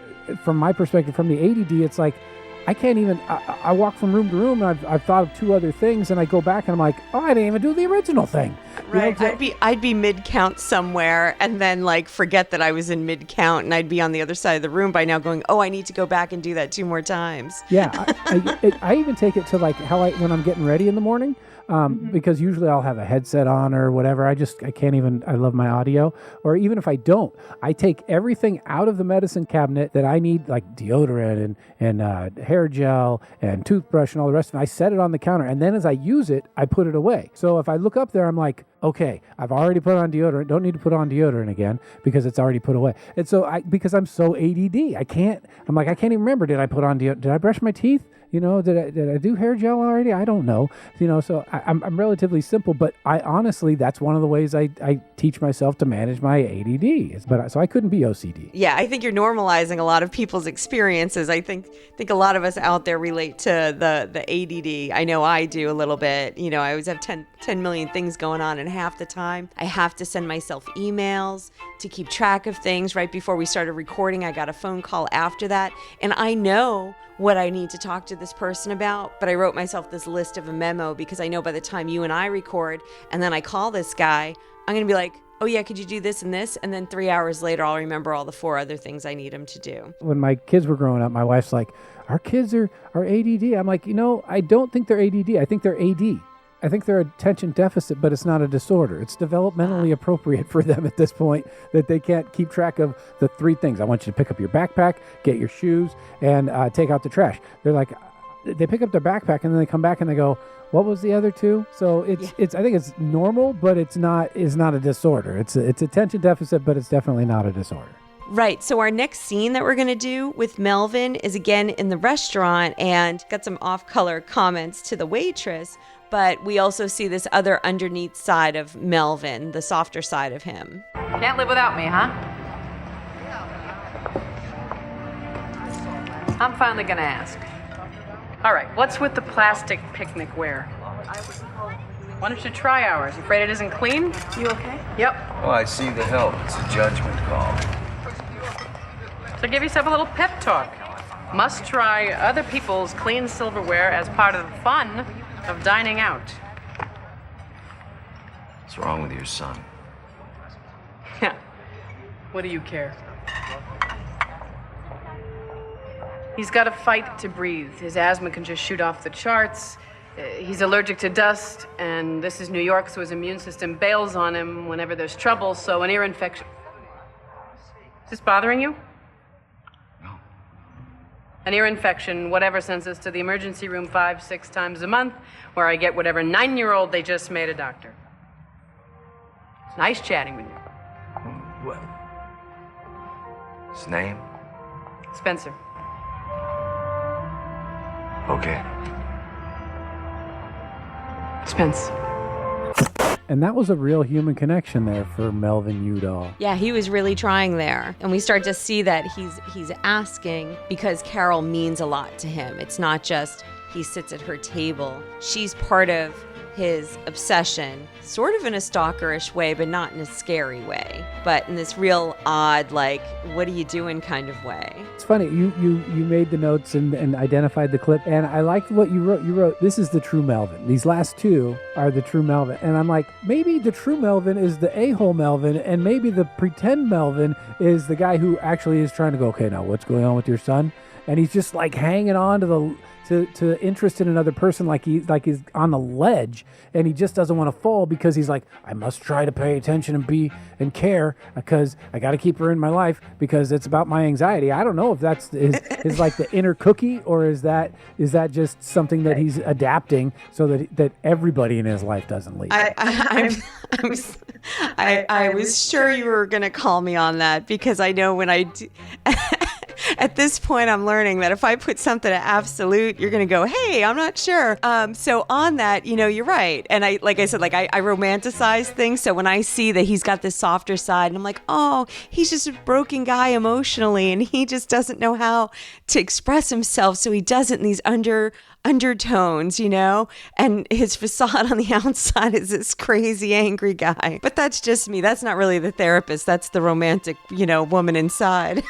from my perspective, from the ADD, it's like, I can't even, I walk from room to room, and I've thought of 2 other things, and I go back and I'm like, oh, I didn't even do the original thing. Right. I'd be mid count somewhere and then like forget that I was in mid count, and I'd be on the other side of the room by now going, oh, I need to go back and do that 2 more times. Yeah. I even take it to like when I'm getting ready in the morning. Because usually I'll have a headset on or whatever. I love my audio. Or even if I don't, I take everything out of the medicine cabinet that I need, like deodorant and hair gel and toothbrush and all the rest of it. I set it on the counter, and then as I use it, I put it away. So if I look up there, I'm like, okay, I've already put on deodorant. Don't need to put on deodorant again because it's already put away. And so because I'm so ADD, I can't even remember, did I put on deodorant? Did I brush my teeth? Did I do hair gel already? I don't know. So I'm relatively simple, but I honestly, that's one of the ways I teach myself to manage my ADD. So I couldn't be OCD. Yeah, I think you're normalizing a lot of people's experiences. I think a lot of us out there relate to the ADD. I know I do a little bit. I always have 10 million things going on, and half the time I have to send myself emails to keep track of things. Right before we started recording, I got a phone call after that, and I know what I need to talk to this person about, but I wrote myself this list of a memo because I know by the time you and I record and then I call this guy, I'm going to be like, oh yeah, could you do this and this? And then 3 hours later, I'll remember all the 4 other things I need him to do. When my kids were growing up, my wife's like, our kids are ADD. I'm like, I don't think they're ADD. I think they're AD. I think they're attention deficit, but it's not a disorder. It's developmentally appropriate for them at this point that they can't keep track of the 3 things. I want you to pick up your backpack, get your shoes, and take out the trash. They're like, they pick up their backpack and then they come back and they go, what was the other 2? So I think it's normal, but it's not a disorder. It's attention deficit, but it's definitely not a disorder. Right. So our next scene that we're going to do with Melvin is again in the restaurant, and got some off-color comments to the waitress, but we also see this other underneath side of Melvin, the softer side of him. Can't live without me, huh? I'm finally going to ask. All right, what's with the plastic picnic wear? Why don't you try ours? You afraid it isn't clean? You okay? Yep. Oh, I see the help. It's a judgment call. So give yourself a little pep talk. Must try other people's clean silverware as part of the fun of dining out. What's wrong with your son? Yeah. What do you care? He's got to fight to breathe. His asthma can just shoot off the charts. He's allergic to dust, and this is New York, so his immune system bails on him whenever there's trouble, so an ear infection. Is this bothering you? An ear infection, whatever, sends us to the emergency room 5-6 times a month, where I get whatever 9-year-old they just made a doctor. It's nice chatting with you. What? His name? Spencer. Okay. Spence. And that was a real human connection there for Melvin Udall. Yeah, he was really trying there. And we start to see that he's asking because Carol means a lot to him. It's not just he sits at her table. She's part of his obsession, sort of in a stalkerish way, but not in a scary way, but in this real odd, like, what are you doing kind of way. It's funny, you made the notes and identified the clip, and I liked what you wrote. You wrote, this is the true Melvin. These last 2 are the true Melvin. And I'm like, maybe the true Melvin is the a-hole Melvin, and maybe the pretend Melvin is the guy who actually is trying to go, okay, now what's going on with your son? And he's just like hanging on to to interest in another person like he's on the ledge, and he just doesn't want to fall because he's like, I must try to pay attention and care because I got to keep her in my life because it's about my anxiety. I don't know if that's is like the inner cookie, or is that just something that he's adapting so that everybody in his life doesn't leave. I was sure you were going to call me on that, because I know when I do. At this point, I'm learning that if I put something at absolute, you're going to go, hey, I'm not sure. So on that, you're right. And I romanticize things. So when I see that he's got this softer side, and I'm like, oh, he's just a broken guy emotionally, and he just doesn't know how to express himself. So he does it in these undertones, and his facade on the outside is this crazy, angry guy. But that's just me. That's not really the therapist. That's the romantic, woman inside.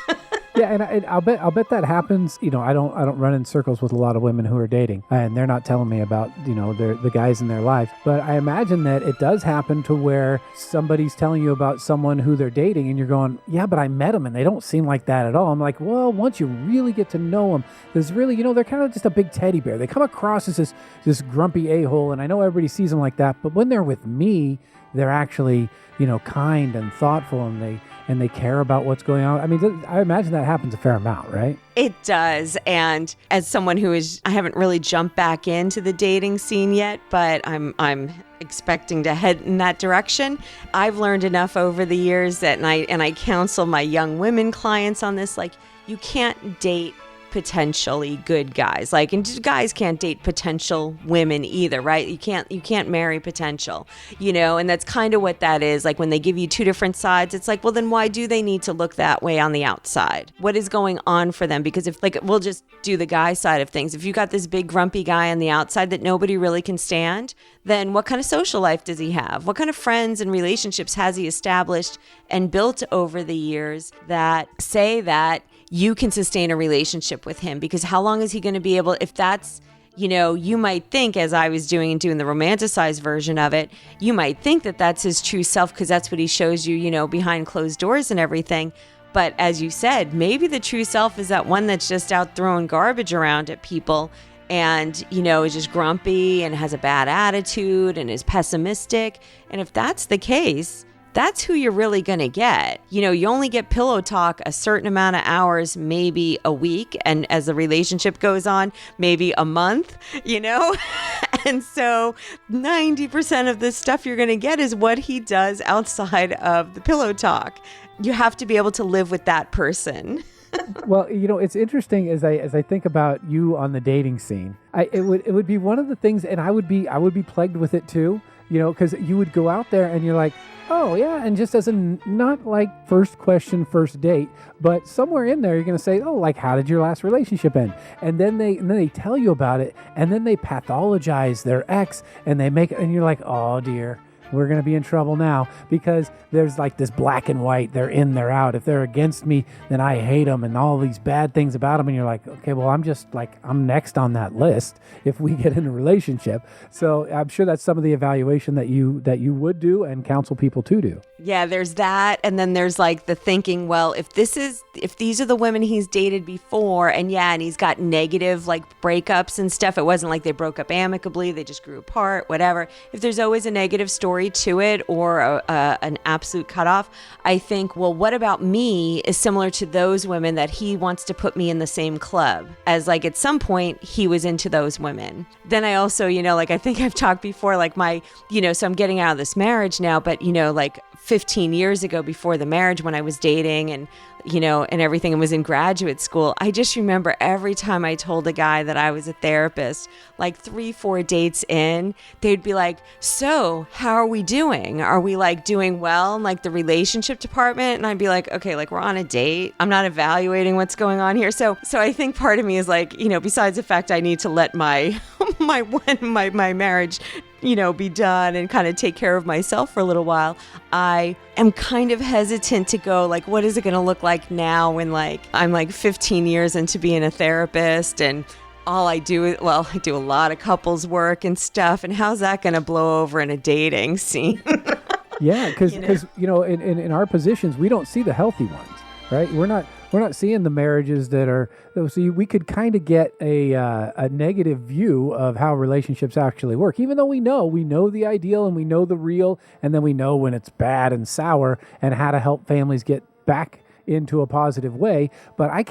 Yeah, and I'll bet that happens. You know, I don't run in circles with a lot of women who are dating, and they're not telling me about, you know, the guys in their life. But I imagine that it does happen to where somebody's telling you about someone who they're dating, and you're going, yeah, but I met them, and they don't seem like that at all. I'm like, well, once you really get to know them, there's really, you know, they're kind of just a big teddy bear. They come across as this grumpy a-hole, and I know everybody sees them like that, but when they're with me, they're actually, you know, kind and thoughtful, and they care about what's going on. I mean, I imagine that happens a fair amount, right? It does. And as someone I haven't really jumped back into the dating scene yet, but I'm expecting to head in that direction. I've learned enough over the years that, and I counsel my young women clients on this, like, you can't date potentially good guys. Like, and guys can't date potential women either, right? You can't marry potential, you know, and that's kind of what that is. Like, when they give you two different sides, it's like, well, then why do they need to look that way on the outside? What is going on for them? Because if, like, we'll just do the guy side of things. If you got this big grumpy guy on the outside that nobody really can stand, then what kind of social life does he have? What kind of friends and relationships has he established and built over the years that say that you can sustain a relationship with him? Because how long is he going to be able, if that's, you know, you might think, as I was doing the romanticized version of it, you might think that that's his true self because that's what he shows you, you know, behind closed doors and everything. But as you said, maybe the true self is that one that's just out throwing garbage around at people and, you know, is just grumpy and has a bad attitude and is pessimistic. And if that's the case, that's who you're really going to get. You know, you only get pillow talk a certain amount of hours, maybe a week. And as the relationship goes on, maybe a month, you know? And so 90% of the stuff you're going to get is what he does outside of the pillow talk. You have to be able to live with that person. Well, you know, it's interesting as I think about you on the dating scene. It would be one of the things, and I would be plagued with it too, you know, because you would go out there and you're like, oh yeah, and just as a not like first question, first date, but somewhere in there you're gonna say, oh, like, how did your last relationship end? And then they tell you about it, and then they pathologize their ex, and they make it, and you're like, oh dear, we're going to be in trouble now, because there's like this black and white, they're in, they're out. If they're against me, then I hate them, and all these bad things about them. And you're like, okay, well, I'm next on that list if we get in a relationship. So I'm sure that's some of the evaluation that you would do and counsel people to do. Yeah, there's that. And then there's like the thinking, well, if these are the women he's dated before, and he's got negative like breakups and stuff. It wasn't like they broke up amicably, they just grew apart, whatever. If there's always a negative story to it or an absolute cutoff, I think, well, what about me is similar to those women that he wants to put me in the same club as, like, at some point he was into those women. Then I also, you know, like, I think I've talked before, like my, you know, so I'm getting out of this marriage now, but, you know, like 15 years ago before the marriage when I was dating and, you know, and everything, and was in graduate school, I just remember every time I told a guy that I was a therapist, like 3-4 dates in, they'd be like, so how are we doing? Are we like doing well in like the relationship department? And I'd be like, okay, like we're on a date. I'm not evaluating what's going on here. So I think part of me is like, you know, besides the fact I need to let my marriage, you know, be done and kind of take care of myself for a little while, I am kind of hesitant to go like, what is it going to look like now when like I'm like 15 years into being a therapist and all I do, I do a lot of couples work and stuff, and how's that going to blow over in a dating scene? Yeah, because you know, in our positions, we don't see the healthy ones, right? We're not seeing the marriages that are. So we could kind of get a negative view of how relationships actually work, even though we know the ideal and we know the real, and then we know when it's bad and sour and how to help families get back into a positive way. But I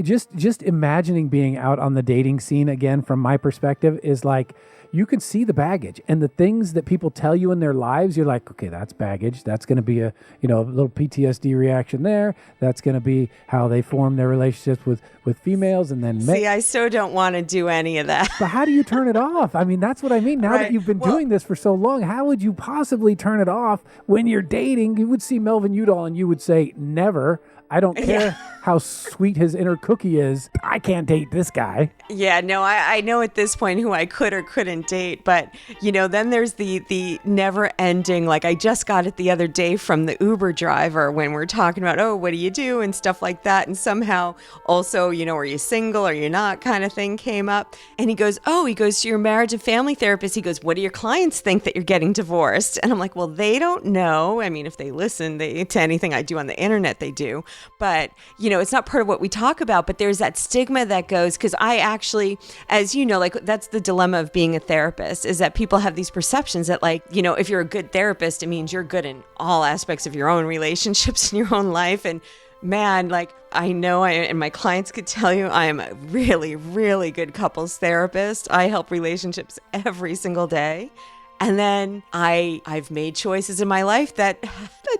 just imagining being out on the dating scene again from my perspective is like, you can see the baggage and the things that people tell you in their lives. You're like, okay, that's baggage. That's going to be a little PTSD reaction there. That's going to be how they form their relationships with females. And then see, I so don't want to do any of that. But how do you turn it off? I mean, that's what I mean. Now that you've been doing this for so long, how would you possibly turn it off when you're dating? You would see Melvin Udall and you would say, never. I don't care. how sweet his inner cookie is. I can't date this guy. Yeah, no, I know at this point who I could or couldn't date, but then there's the never ending, like I just got it the other day from the Uber driver when we're talking about, oh, what do you do and stuff like that. And somehow also, are you single or you're not kind of thing came up. And he goes to your marriage and family therapist. He goes, what do your clients think that you're getting divorced? And I'm like, well, they don't know. I mean, if they listen to anything I do on the internet, they do. But, it's not part of what we talk about, but there's that stigma that goes, because I actually, as you know, like that's the dilemma of being a therapist, is that people have these perceptions that like, if you're a good therapist, it means you're good in all aspects of your own relationships in your own life. And man, like I know, and my clients could tell you, I am a really, really good couples therapist. I help relationships every single day. And then I've made choices in my life that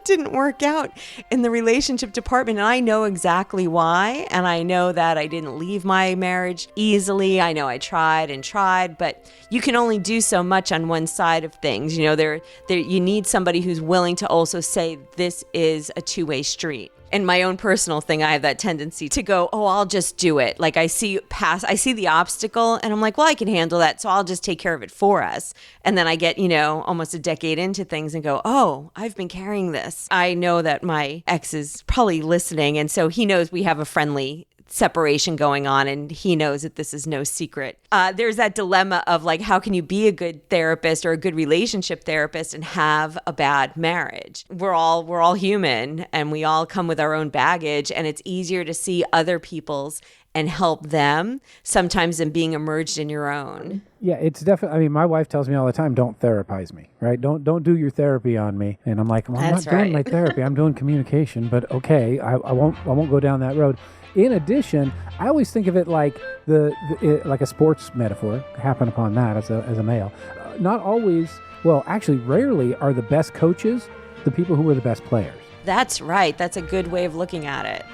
didn't work out in the relationship department. And I know exactly why. And I know that I didn't leave my marriage easily. I know I tried and tried, but you can only do so much on one side of things. You need somebody who's willing to also say this is a two-way street. In my own personal thing, I have that tendency to go, oh, I'll just do it. Like I see the obstacle and I'm like, well, I can handle that. So I'll just take care of it for us. And then I get, almost a decade into things and go, oh, I've been carrying this. I know that my ex is probably listening. And so he knows we have a friendly separation going on, and he knows that this is no secret. There's that dilemma of like, how can you be a good therapist or a good relationship therapist and have a bad marriage? We're all human, and we all come with our own baggage, and it's easier to see other people's and help them sometimes than being immersed in your own. Yeah, it's definitely, I mean, my wife tells me all the time, don't therapize me, right? Don't do your therapy on me. And I'm like, well, I'm not doing my therapy. I'm doing communication, but okay, I won't go down that road. In addition, I always think of it like like a sports metaphor, happen upon that as a male. Not always, well, actually rarely are the best coaches the people who are the best players. That's right. That's a good way of looking at it.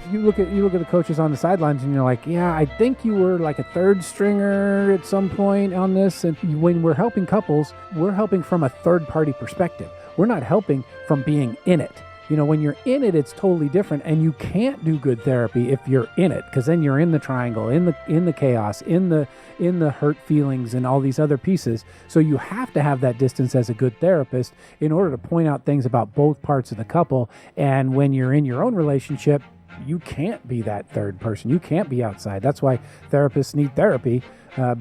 You look at the coaches on the sidelines and you're like, yeah, I think you were like a third stringer at some point on this. And when we're helping couples, we're helping from a third party perspective. We're not helping from being in it. When you're in it, it's totally different, and you can't do good therapy if you're in it, because then you're in the triangle, in the chaos, in the hurt feelings and all these other pieces. So you have to have that distance as a good therapist in order to point out things about both parts of the couple. And when you're in your own relationship, you can't be that third person. You can't be outside. That's why therapists need therapy,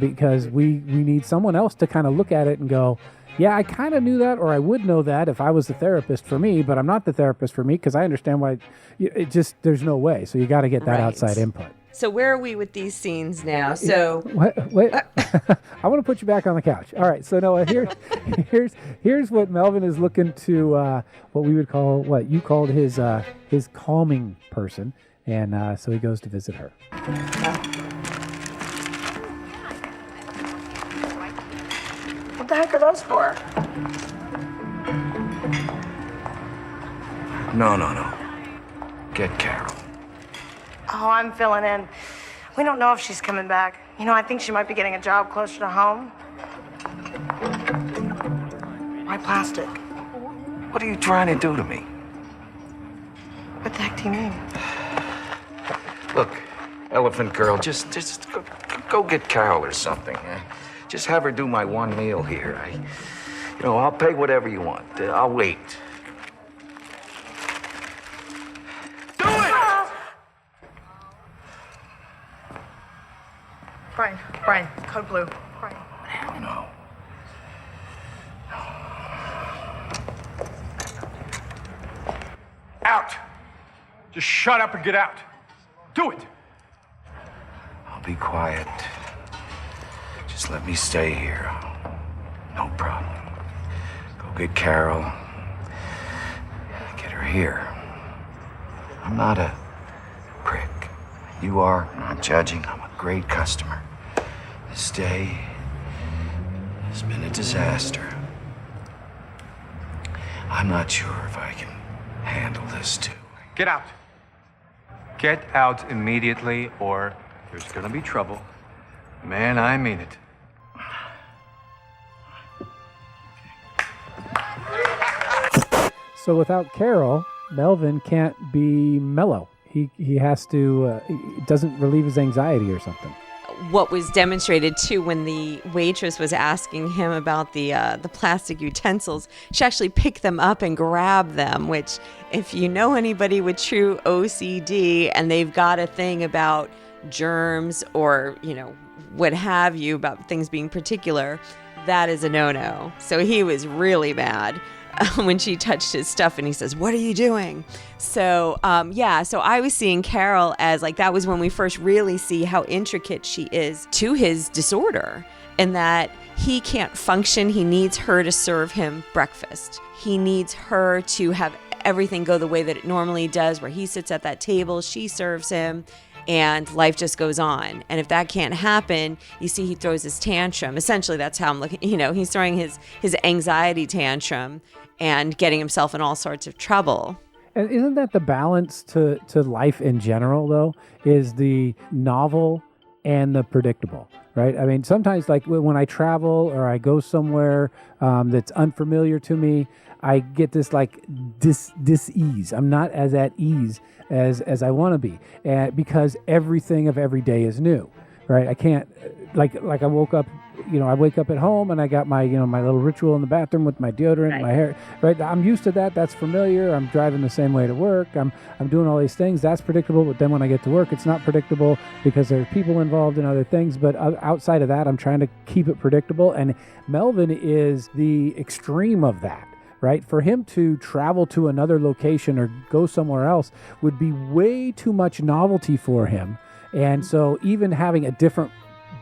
because we need someone else to kind of look at it and go, yeah, I kind of knew that, or I would know that if I was the therapist for me, but I'm not the therapist for me, because I understand why there's no way. So you got to get that outside input. So where are we with these scenes now? So wait, I want to put you back on the couch. All right. So Noah, here's what Melvin is looking to, what we would call, what you called his calming person. And so he goes to visit her. What the heck are those for? No. Get Carol. Oh, I'm filling in. We don't know if she's coming back. I think she might be getting a job closer to home. Why plastic? What are you trying to do to me? What the heck do you mean? Look, Elephant Girl, just go get Carol or something. Just have her do my one meal here. I'll pay whatever you want. I'll wait. Do it! Brian, code blue. Brian. No. Out. Just shut up and get out. Do it. I'll be quiet. Just let me stay here. No problem. Go get Carol. Get her here. I'm not a prick. You are. I'm not judging. I'm a great customer. This day has been a disaster. I'm not sure if I can handle this too. Get out. Get out immediately, or there's gonna be trouble. Man, I mean it. So without Carol, Melvin can't be mellow. he has to it doesn't relieve his anxiety or something. What was demonstrated too when the waitress was asking him about the plastic utensils, she actually picked them up and grabbed them, which if you know anybody with true OCD and they've got a thing about germs or, what have you, about things being particular, that is a no-no. So he was really mad when she touched his stuff and he says, "What are you doing?" So, so I was seeing Carol as like, that was when we first really see how intricate she is to his disorder and that he can't function. He needs her to serve him breakfast. He needs her to have everything go the way that it normally does, where he sits at that table, she serves him, and life just goes on. And if that can't happen, you see he throws his tantrum. Essentially, that's how I'm looking. He's throwing his anxiety tantrum and getting himself in all sorts of trouble. And isn't that the balance to life in general, though, is the novel and the predictable, right? I mean, sometimes like when I travel or I go somewhere that's unfamiliar to me, I get this like dis-ease. I'm not as at ease as I want to be, because everything of every day is new, right? I can't, like I woke up, I wake up at home and I got my, my little ritual in the bathroom with my deodorant, Right. my hair, right? I'm used to that. That's familiar. I'm driving the same way to work. I'm doing all these things. That's predictable. But then when I get to work, it's not predictable because there's people involved in other things. But outside of that, I'm trying to keep it predictable. And Melvin is the extreme of that. Right? For him to travel to another location or go somewhere else would be way too much novelty for him. And so even having a different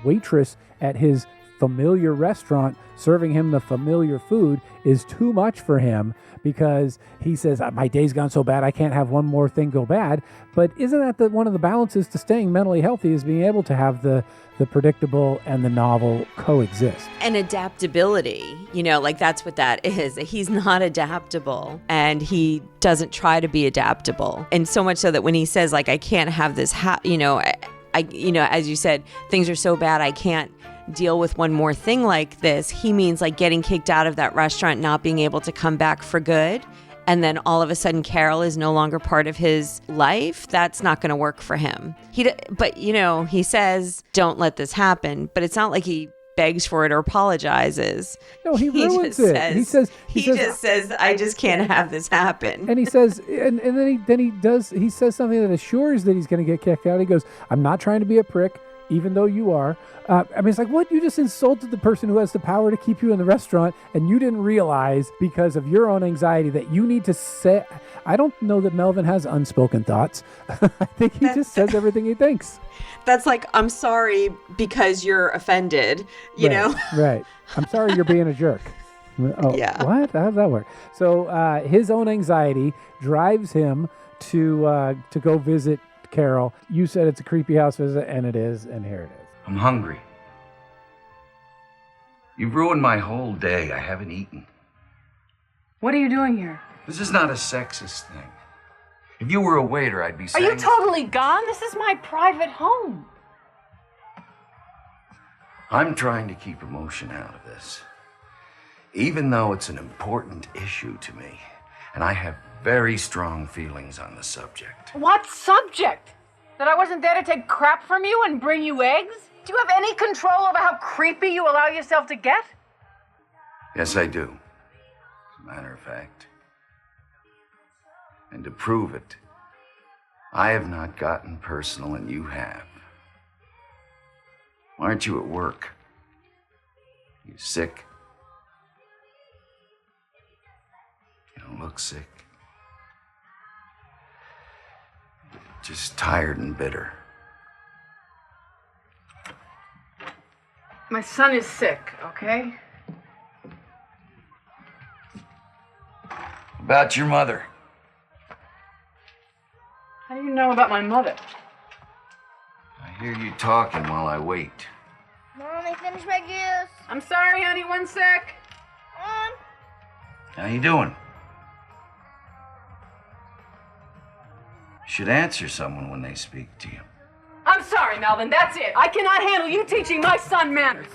waitress at his familiar restaurant serving him the familiar food is too much for him, because he says, my day's gone so bad, I can't have one more thing go bad. But isn't that one of the balances to staying mentally healthy, is being able to have the predictable and the novel coexist? And adaptability, like that's what that is. He's not adaptable and he doesn't try to be adaptable. And so much so that when he says like, I can't have this, as you said, things are so bad, I can't deal with one more thing like this. He means like getting kicked out of that restaurant, not being able to come back for good. And then all of a sudden Carol is no longer part of his life. That's not going to work for him. But he says, don't let this happen. But it's not like he begs for it or apologizes. No, he ruins it. He just says, I just can't have this happen. And he says, and then he says something that assures that he's going to get kicked out. He goes, I'm not trying to be a prick, even though you are. It's like, what? You just insulted the person who has the power to keep you in the restaurant, and you didn't realize because of your own anxiety that you need to say. I don't know that Melvin has unspoken thoughts. I think he just says everything he thinks. That's like, I'm sorry because you're offended, you know? Right. I'm sorry you're being a jerk. Oh, yeah. What? How does that work? So his own anxiety drives him to go visit Carol. You said it's a creepy house visit, and it is, and here it is. I'm hungry. You've ruined my whole day. I haven't eaten. What are you doing here? This is not a sexist thing. If you were a waiter, I'd be saying... Are you totally gone? This is my private home. I'm trying to keep emotion out of this. Even though it's an important issue to me, and I have very strong feelings on the subject. What subject? That I wasn't there to take crap from you and bring you eggs? Do you have any control over how creepy you allow yourself to get? Yes, I do. As a matter of fact. And to prove it, I have not gotten personal and you have. Why aren't you at work? You sick? You don't look sick. Just tired and bitter. My son is sick, okay? About your mother. How do you know about my mother? I hear you talking while I wait. Mommy, finish my juice. I'm sorry, honey, 1 sec. How you doing? Should answer someone when they speak to you. I'm sorry, Melvin, that's it. I cannot handle you teaching my son manners.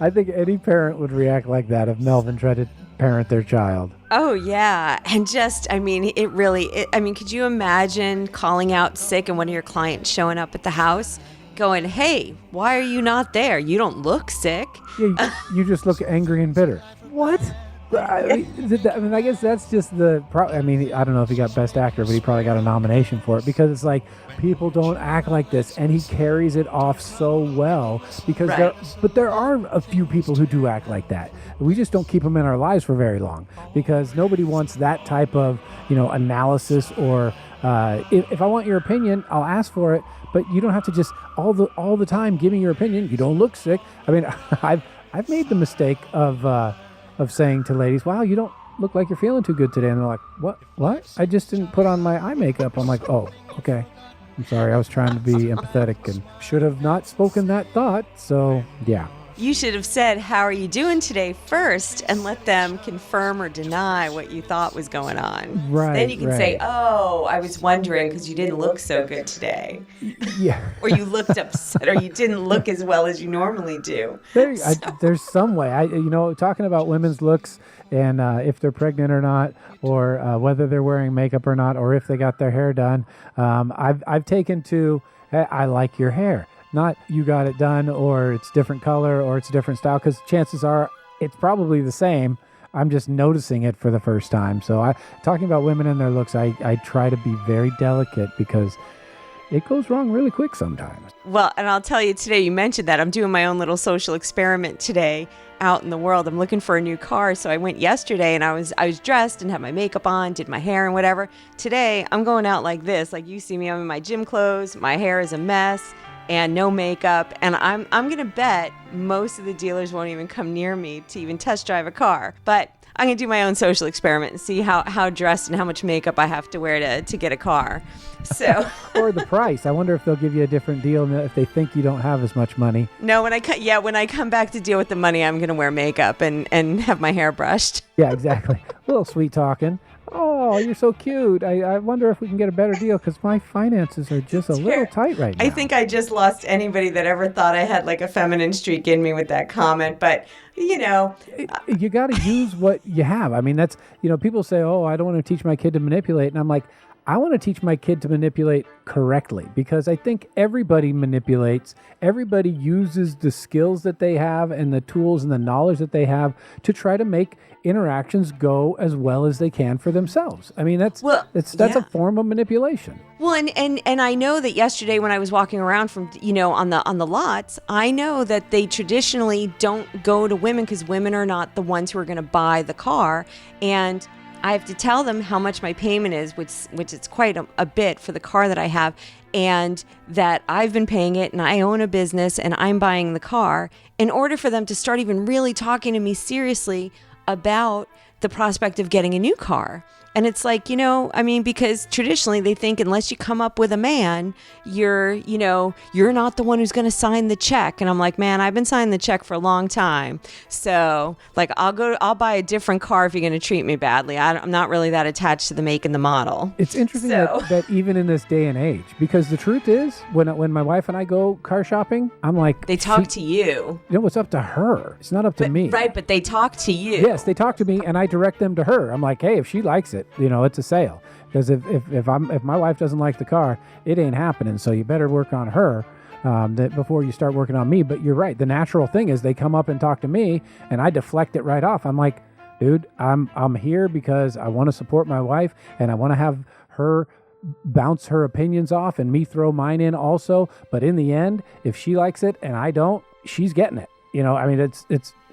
I think any parent would react like that if Melvin tried to parent their child. Oh, yeah. And just, I mean, could you imagine calling out sick and one of your clients showing up at the house going, hey, why are you not there? You don't look sick. Yeah, you just look angry and bitter. What? I mean, I guess that's just I don't know if he got Best Actor, but he probably got a nomination for it because it's like people don't act like this, and he carries it off so well because there are a few people who do act like that. We just don't keep them in our lives for very long because nobody wants that type of analysis or if I want your opinion, I'll ask for it, but you don't have to just all the time give me your opinion. You don't look sick. I mean, I've made the mistake of saying to ladies, wow, you don't look like you're feeling too good today. And they're like, what? I just didn't put on my eye makeup. I'm like, oh, okay. I'm sorry. I was trying to be empathetic and should have not spoken that thought. So, yeah. You should have said, how are you doing today first, and let them confirm or deny what you thought was going on. Right. Then you can say, oh, I was wondering because you didn't look so good today. Yeah. Or you looked upset, or you didn't look as well as you normally do. There's some way. Talking about women's looks and if they're pregnant or not, or whether they're wearing makeup or not, or if they got their hair done, I've taken to, hey, I like your hair. Not you got it done, or it's different color, or it's a different style, because chances are it's probably the same. I'm just noticing it for the first time. So talking about women and their looks, I try to be very delicate because it goes wrong really quick sometimes. Well, and I'll tell you today, you mentioned that I'm doing my own little social experiment today out in the world. I'm looking for a new car. So I went yesterday and I was dressed and had my makeup on, did my hair and whatever. Today I'm going out like this. Like you see me, I'm in my gym clothes. My hair is a mess and no makeup. And I'm going to bet most of the dealers won't even come near me to even test drive a car. But I'm going to do my own social experiment and see how dressed and how much makeup I have to wear to get a car. So or the price. I wonder if they'll give you a different deal if they think you don't have as much money. No, when I come back to deal with the money, I'm going to wear makeup and have my hair brushed. Yeah, exactly. A little sweet talking. Oh, you're so cute. I wonder if we can get a better deal because my finances are just a little tight right now. I think I just lost anybody that ever thought I had like a feminine streak in me with that comment. But, you got to use what you have. I mean, that's, people say, oh, I don't want to teach my kid to manipulate. And I'm like, I want to teach my kid to manipulate correctly because I think everybody manipulates. Everybody uses the skills that they have and the tools and the knowledge that they have to try to make interactions go as well as they can for themselves. I mean, that's a form of manipulation. Well, and I know that yesterday when I was walking around from, on the lots, I know that they traditionally don't go to women because women are not the ones who are going to buy the car. And I have to tell them how much my payment is, which is quite a bit for the car that I have, and that I've been paying it and I own a business and I'm buying the car in order for them to start even really talking to me seriously about the prospect of getting a new car. And it's like, because traditionally they think unless you come up with a man, you're not the one who's going to sign the check. And I'm like, man, I've been signing the check for a long time. So like, I'll buy a different car if you're going to treat me badly. I'm not really that attached to the make and the model. It's interesting that even in this day and age, because the truth is when my wife and I go car shopping, I'm like, they talk to you. It's up to her. It's not up to me. Right. But they talk to you. Yes, they talk to me and I direct them to her. I'm like, hey, if she likes it, it's a sale. Because if my wife doesn't like the car, it ain't happening. So you better work on her before you start working on me. But you're right. The natural thing is they come up and talk to me, and I deflect it right off. I'm like, dude, I'm here because I want to support my wife, and I want to have her bounce her opinions off, and me throw mine in also. But in the end, if she likes it and I don't, she's getting it.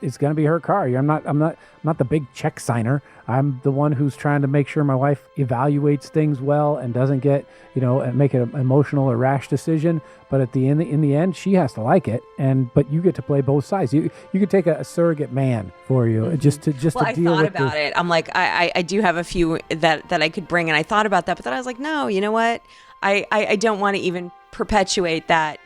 It's going to be her car. I'm not the big check signer. I'm the one who's trying to make sure my wife evaluates things well and doesn't get, and make an emotional or rash decision. But in the end, she has to like it. But you get to play both sides. You could take a surrogate man for you just to deal with it. I thought about it. I'm like, I do have a few that I could bring, and I thought about that, but then I was like, no, you know what? I don't want to even perpetuate that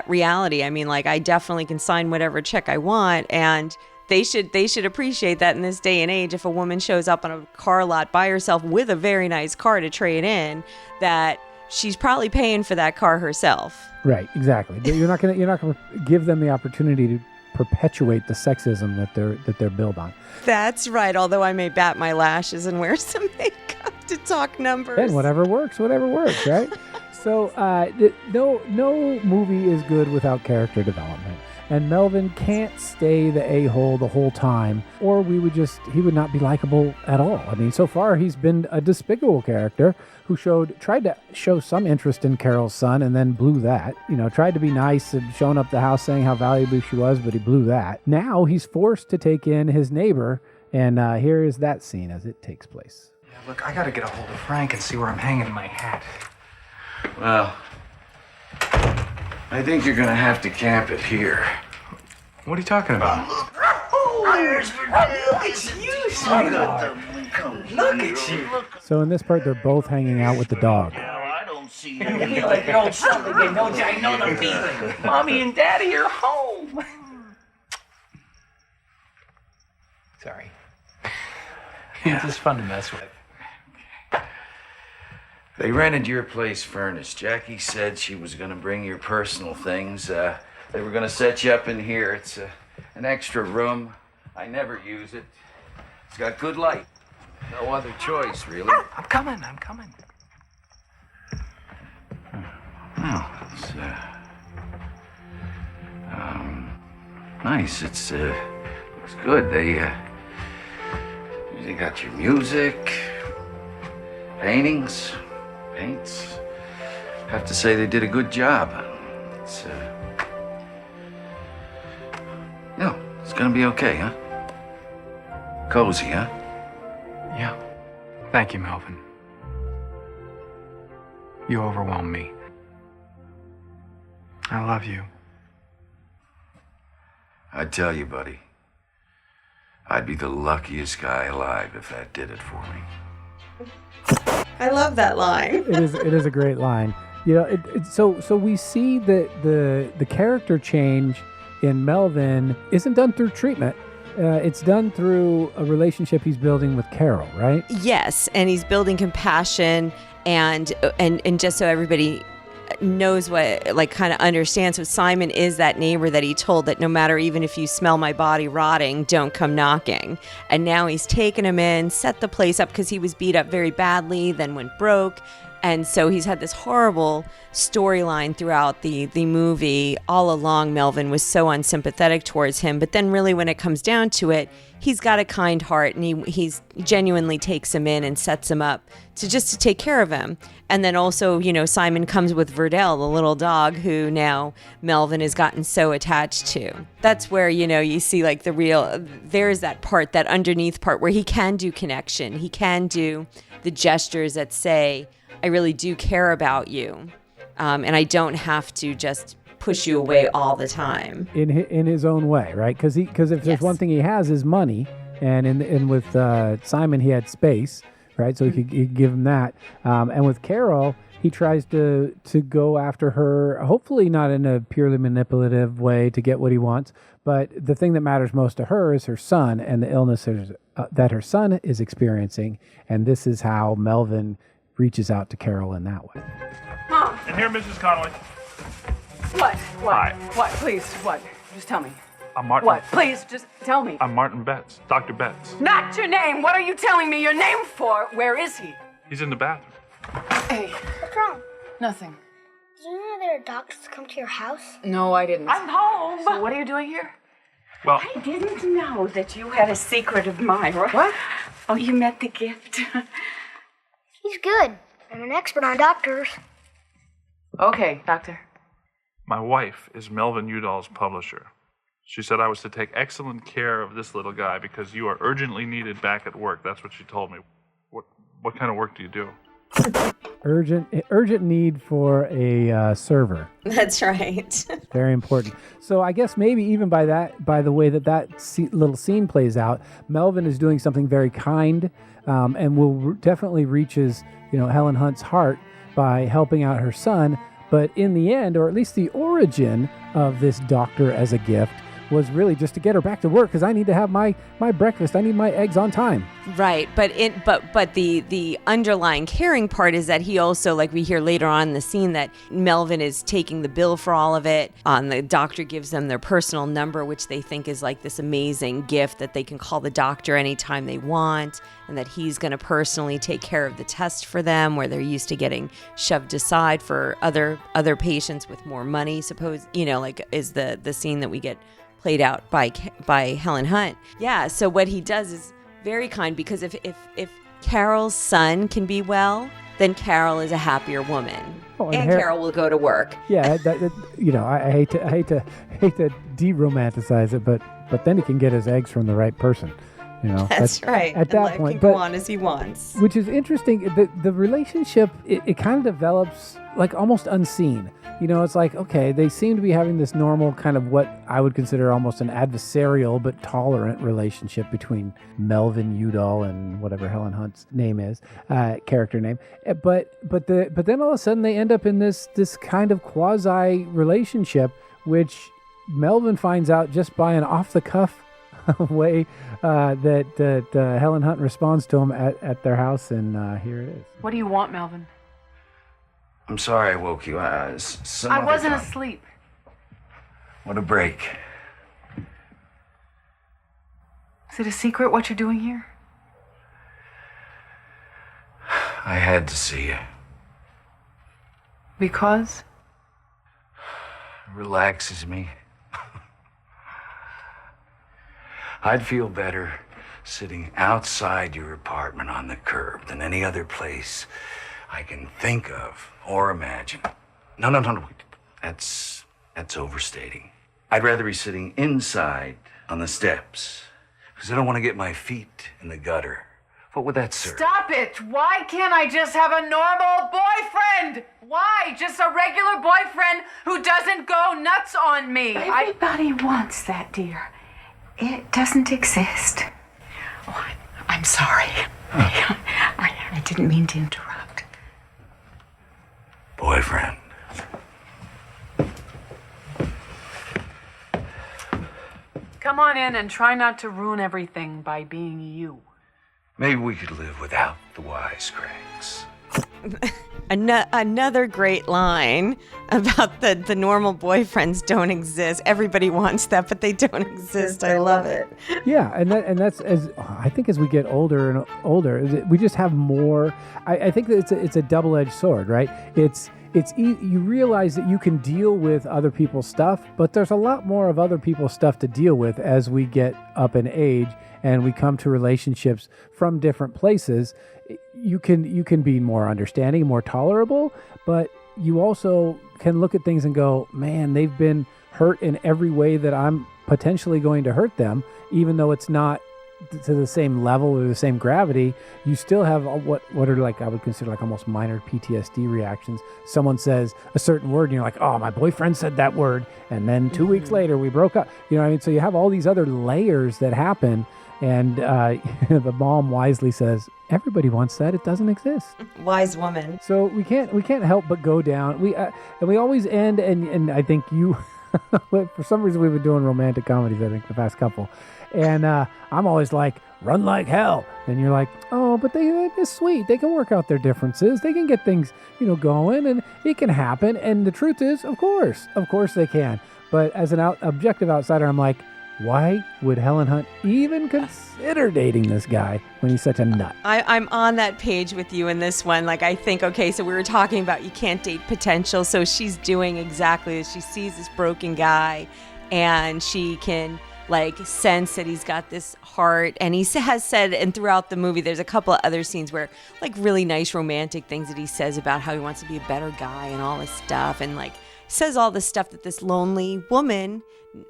reality. I mean, like, I definitely can sign whatever check I want, and they should appreciate that in this day and age. If a woman shows up on a car lot by herself with a very nice car to trade in, that she's probably paying for that car herself. Right, exactly. You're not gonna give them the opportunity to perpetuate the sexism that they're built on. That's right. Although I may bat my lashes and wear some makeup to talk numbers. And whatever works, right? So no movie is good without character development. And Melvin can't stay the a-hole the whole time, or he would not be likable at all. I mean, so far he's been a despicable character who tried to show some interest in Carol's son and then blew that. Tried to be nice and showing up the house saying how valuable she was, but he blew that. Now he's forced to take in his neighbor, and here is that scene as it takes place. Yeah, look, I gotta get a hold of Frank and see where I'm hanging my hat. Well, I think you're gonna have to camp it here. What are you talking about? There's Look at you. So in this part, they're both hanging out with the dog. You feel like your old self again, don't you? I know the feeling. Mommy and Daddy are home. Sorry. It's just fun to mess with. They rented your place furnished. Jackie said she was gonna bring your personal things. They were gonna set you up in here. It's an extra room. I never use it. It's got good light. No other choice, really. I'm coming. Well, it's nice. It's looks good. They got your music, paints. Have to say they did a good job. It's gonna be okay, huh? Cozy, huh? Yeah. Thank you, Melvin. You overwhelm me. I love you. I tell you, buddy, I'd be the luckiest guy alive if that did it for me. I love that line. It is a great line. So we see that the character change in Melvin isn't done through treatment. It's done through a relationship he's building with Carol, right? Yes, and he's building compassion and just so everybody knows kind of understands. So Simon is that neighbor that he told that no matter, even if you smell my body rotting, don't come knocking. And now he's taken him in, set the place up because he was beat up very badly, then went broke. And so he's had this horrible storyline throughout the movie. All along, Melvin was so unsympathetic towards him. But then really when it comes down to it, he's got a kind heart and he's genuinely takes him in and sets him up to take care of him. And then also, Simon comes with Verdell, the little dog who now Melvin has gotten so attached to. That's where, you see like there's that part, that underneath part where he can do connection. He can do the gestures that say, I really do care about you, and I don't have to just push you away all the time. In his own way, right? Because if there's one thing he has is money, and with Simon he had space, right? So he could give him that. And with Carol, he tries to go after her, hopefully not in a purely manipulative way to get what he wants, but the thing that matters most to her is her son and the illness that her son is experiencing, and this is how Melvin reaches out to Carol in that way. Mom. And here, Mrs. Connolly. What? Hi. What? Please, what? Just tell me. I'm Martin. What? Please, just tell me. I'm Martin Betts, Dr. Betts. Not your name. What are you telling me your name for? Where is he? He's in the bathroom. Hey. What's wrong? Nothing. Did you know there are doctors come to your house? No, I didn't. I'm home. So what are you doing here? Well, I didn't know that you had a secret of Myra. What? Oh, you met the gift. He's good. I'm an expert on doctors. Okay, doctor. my wife is Melvin Udall's publisher. She said I was to take excellent care of this little guy because you are urgently needed back at work. That's what she told me. What kind of work do you do? Urgent need for a server. That's right. Very important. So I guess maybe even by the way that little scene plays out, Melvin is doing something very kind, and will definitely reaches Helen Hunt's heart by helping out her son. But in the end, or at least the origin of this doctor as a gift, was really just to get her back to work because I need to have my breakfast. I need my eggs on time. Right, but the underlying caring part is that he also, like we hear later on in the scene, that Melvin is taking the bill for all of it. The doctor gives them their personal number, which they think is like this amazing gift that they can call the doctor anytime they want, and that he's going to personally take care of the test for them, where they're used to getting shoved aside for other patients with more money. Suppose, like is the scene that we get played out by Helen Hunt. Yeah, so what he does is very kind, because if Carol's son can be well, then Carol is a happier woman, and Carol will go to work. Yeah, I hate to de-romanticize it, but then he can get his eggs from the right person. That's right. At that life point, can go on as he wants. Which is interesting. The relationship it kind of develops like almost unseen. It's like, okay, they seem to be having this normal kind of what I would consider almost an adversarial but tolerant relationship between Melvin Udall and whatever Helen Hunt's name is, character name. But then all of a sudden they end up in this kind of quasi relationship, which Melvin finds out just by an off the cuff way that Helen Hunt responds to him at their house, and here it is. What do you want, Melvin? I'm sorry I woke you. I wasn't asleep. What a break. Is it a secret what you're doing here? I had to see you. Because? It relaxes me. I'd feel better sitting outside your apartment on the curb than any other place I can think of or imagine. No. That's overstating. I'd rather be sitting inside on the steps because I don't want to get my feet in the gutter. What would that serve? Stop it! Why can't I just have a normal boyfriend? Why? Just a regular boyfriend who doesn't go nuts on me. Everybody wants that, dear. It doesn't exist. Oh, I'm sorry. I didn't mean to interrupt. Boyfriend. Come on in and try not to ruin everything by being you. Maybe we could live without the wisecracks. Another great line about the normal boyfriends don't exist. Everybody wants that, but they don't exist. I love it. Yeah, and that's I think as we get older and older, we just have more. I think that it's a double-edged sword, right? You realize that you can deal with other people's stuff, but there's a lot more of other people's stuff to deal with as we get up in age and we come to relationships from different places. You can be more understanding, more tolerable, but you also can look at things and go, man, they've been hurt in every way that I'm potentially going to hurt them, even though it's not to the same level or the same gravity. You still have what are like I would consider like almost minor PTSD reactions. Someone says a certain word and you're like, oh, my boyfriend said that word, and then 2 weeks later we broke up. You know what I mean? So you have all these other layers that happen, and the mom wisely says, everybody wants that. It doesn't exist. Wise woman. So we can't help but go down. We always end, and I think you for some reason we've been doing romantic comedies, I think, the past couple. And I'm always like, run like hell. And you're like, oh, but they're sweet. They can work out their differences. They can get things, going, and it can happen. And the truth is, of course they can. But as an objective outsider, I'm like, why would Helen Hunt even consider dating this guy when he's such a nut? I'm on that page with you in this one. Like, I think, okay, so we were talking about you can't date potential. So she's doing exactly this. She sees this broken guy, and she can sense that he's got this heart. And he has said, and throughout the movie, there's a couple of other scenes where really nice romantic things that he says about how he wants to be a better guy and all this stuff. And says all this stuff that this lonely woman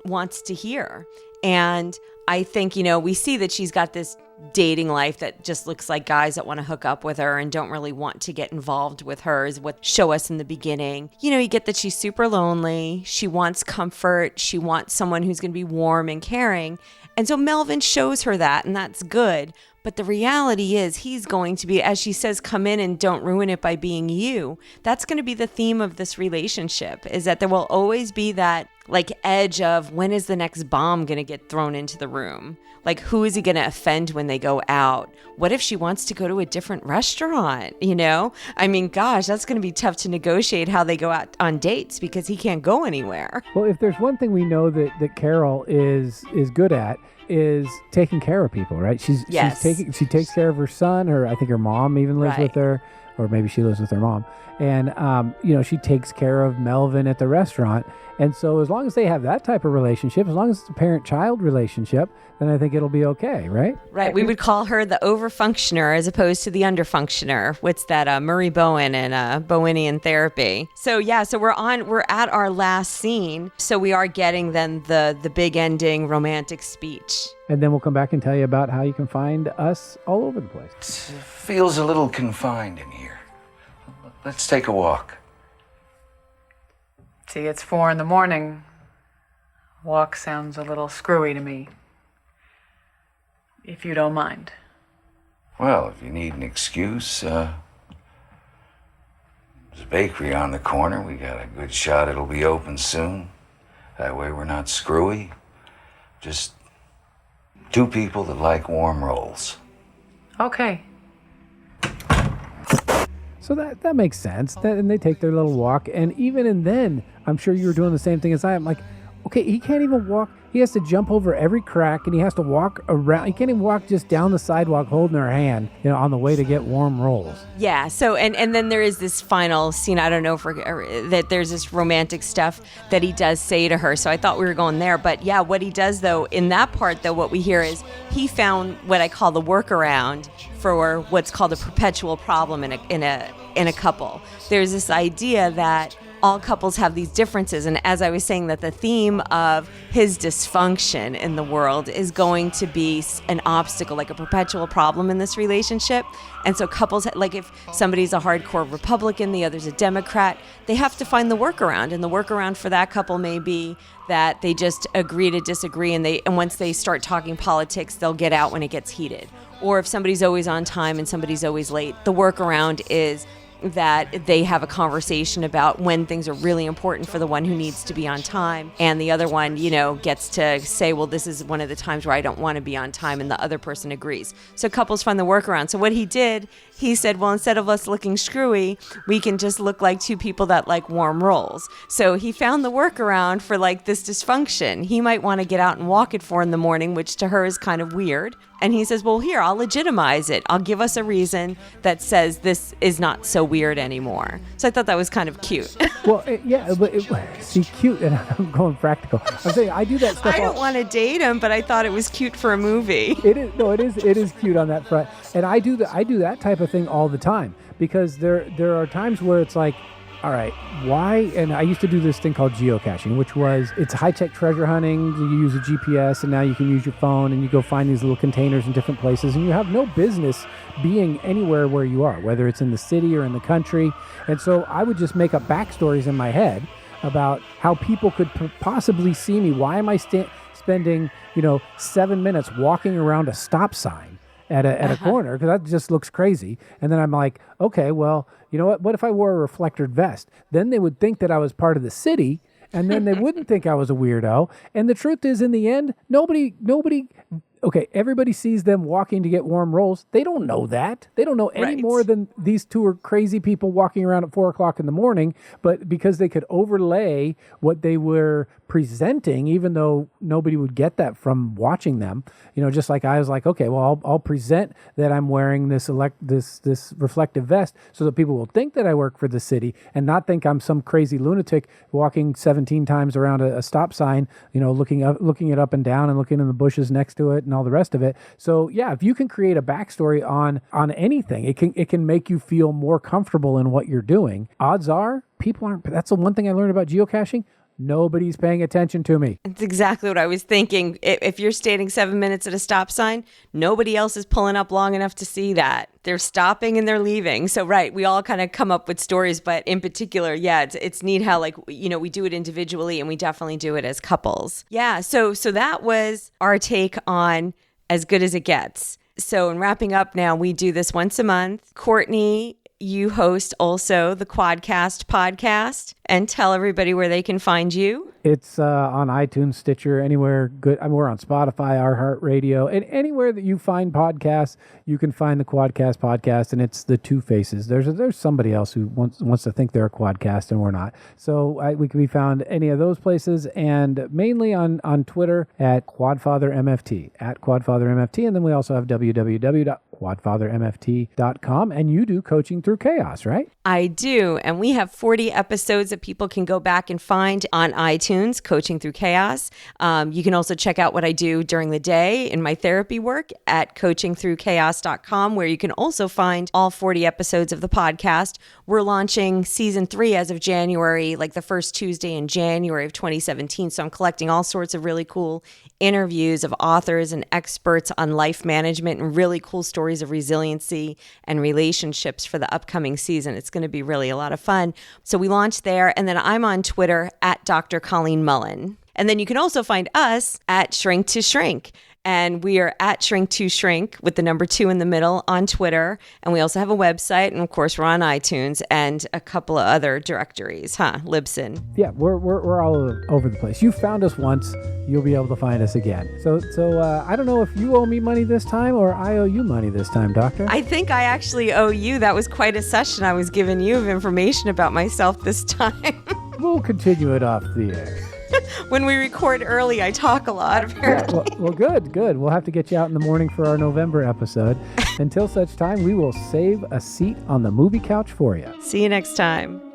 wants to hear. And I think, we see that she's got this dating life that just looks like guys that want to hook up with her and don't really want to get involved with her is what show us in the beginning. You get that she's super lonely. She wants comfort. She wants someone who's going to be warm and caring. And so Melvin shows her that, and that's good. But the reality is he's going to be, as she says, come in and don't ruin it by being you. That's going to be the theme of this relationship, is that there will always be that like edge of when is the next bomb going to get thrown into the room? Like, who is he going to offend when they go out? What if she wants to go to a different restaurant? You know, I mean, gosh, that's going to be tough to negotiate how they go out on dates because he can't go anywhere. Well, if there's one thing we know that Carol is good at, is taking care of people, right? She takes care of her son, or I think her mom even lives with her, or maybe she lives with her mom. And, she takes care of Melvin at the restaurant. And so as long as they have that type of relationship, as long as it's a parent-child relationship, then I think it'll be okay, right? Right. We would call her the overfunctioner as opposed to the underfunctioner. What's that? Murray Bowen in Bowenian therapy. So we're at our last scene. So we are getting then the big ending romantic speech. And then we'll come back and tell you about how you can find us all over the place. It feels a little confined in here. Let's take a walk. See, it's 4 a.m. Walk sounds a little screwy to me. If you don't mind. Well, if you need an excuse, there's a bakery on the corner. We got a good shot it'll be open soon. That way we're not screwy. Just two people that like warm rolls. Okay. So that makes sense. And they take their little walk. And even then, I'm sure you were doing the same thing as I am. Like, okay, he can't even walk. He has to jump over every crack, and he has to walk around. He can't even walk just down the sidewalk holding her hand, on the way to get warm rolls. Yeah. So, and then there is this final scene. I don't know that there's this romantic stuff that he does say to her. So I thought we were going there. But yeah, what he does though, in that part though, what we hear is he found what I call the workaround for what's called a perpetual problem in a couple. There's this idea that all couples have these differences. And as I was saying, that the theme of his dysfunction in the world is going to be an obstacle, like a perpetual problem in this relationship. And so couples, like if somebody's a hardcore Republican, the other's a Democrat, they have to find the workaround. And the workaround for that couple may be that they just agree to disagree. And once they start talking politics, they'll get out when it gets heated. Or if somebody's always on time and somebody's always late, the workaround is that they have a conversation about when things are really important for the one who needs to be on time, and the other one, gets to say, well, this is one of the times where I don't want to be on time, and the other person agrees. So couples find the workaround. So what he did, he said, well, instead of us looking screwy, we can just look like two people that like warm rolls. So he found the workaround for like this dysfunction. He might want to get out and walk at 4 a.m, which to her is kind of weird. And he says, well, here, I'll legitimize it. I'll give us a reason that says this is not so weird anymore. So I thought that was kind of cute. Well, cute, and I'm going practical. I'm saying I do that stuff. I don't want to date him, but I thought it was cute for a movie. It is cute on that front. And I do that type of thing all the time, because there are times where it's like, all right, why? And I used to do this thing called geocaching, which was, it's high-tech treasure hunting. You use a GPS, and now you can use your phone, and you go find these little containers in different places, and you have no business being anywhere where you are, whether it's in the city or in the country. And so I would just make up backstories in my head about how people could possibly see me. Why am I spending 7 minutes walking around a stop sign at a corner? Because that just looks crazy. And then I'm like, okay, well, you know what if I wore a reflectored vest? Then they would think that I was part of the city, and then they wouldn't think I was a weirdo. And the truth is, in the end, nobody okay, everybody sees them walking to get warm rolls. They don't know that. They don't know any more than these two are crazy people walking around at 4 o'clock in the morning. But because they could overlay what they were presenting, even though nobody would get that from watching them, just like I was like, okay, well, I'll present that I'm wearing this reflective vest so that people will think that I work for the city and not think I'm some crazy lunatic walking 17 times around a stop sign, looking it up and down and looking in the bushes next to it and all the rest of it. So yeah, if you can create a backstory on anything, it can make you feel more comfortable in what you're doing. Odds are people aren't. That's the one thing I learned about geocaching. Nobody's paying attention to me. That's exactly what I was thinking. If you're standing 7 minutes at a stop sign, nobody else is pulling up long enough to see that. They're stopping and they're leaving. So, right, we all kind of come up with stories, but in particular, yeah, it's neat how, we do it individually, and we definitely do it as couples. Yeah, so that was our take on As Good as It Gets. So in wrapping up now, we do this once a month. Courtney you host also the QuadCast podcast, and tell everybody where they can find you. It's on iTunes, Stitcher, anywhere good. I mean, we're on Spotify, iHeartRadio, and anywhere that you find podcasts, you can find the QuadCast podcast, and it's the two faces. There's somebody else who wants to think they're a Quadcast, and we're not. So we can be found any of those places, and mainly on Twitter at QuadFatherMFT, and then we also have www.QuadFatherMFT.com, and you do Coaching Through Chaos, right? I do, and we have 40 episodes that people can go back and find on iTunes, Coaching Through Chaos. You can also check out what I do during the day in my therapy work at coachingthroughchaos.com, where you can also find all 40 episodes of the podcast. We're launching season 3 as of January, like the first Tuesday in January of 2017. So I'm collecting all sorts of really cool interviews of authors and experts on life management and really cool stories of resiliency and relationships for the upcoming season. It's going to be really a lot of fun. So we launched there, and then I'm on Twitter at Dr. Colleen Mullen. And then you can also find us at Shrink to Shrink. And we are at Shrink to Shrink with the number 2 in the middle on Twitter. And we also have a website. And of course, we're on iTunes and a couple of other directories, Libsyn. Yeah, we're all over the place. You found us once, you'll be able to find us again. So I don't know if you owe me money this time or I owe you money this time, Doctor. I think I actually owe you. That was quite a session I was giving you of information about myself this time. We'll continue it off the air. When we record early, I talk a lot, apparently. Yeah, well, good. We'll have to get you out in the morning for our November episode. Until such time, we will save a seat on the movie couch for you. See you next time.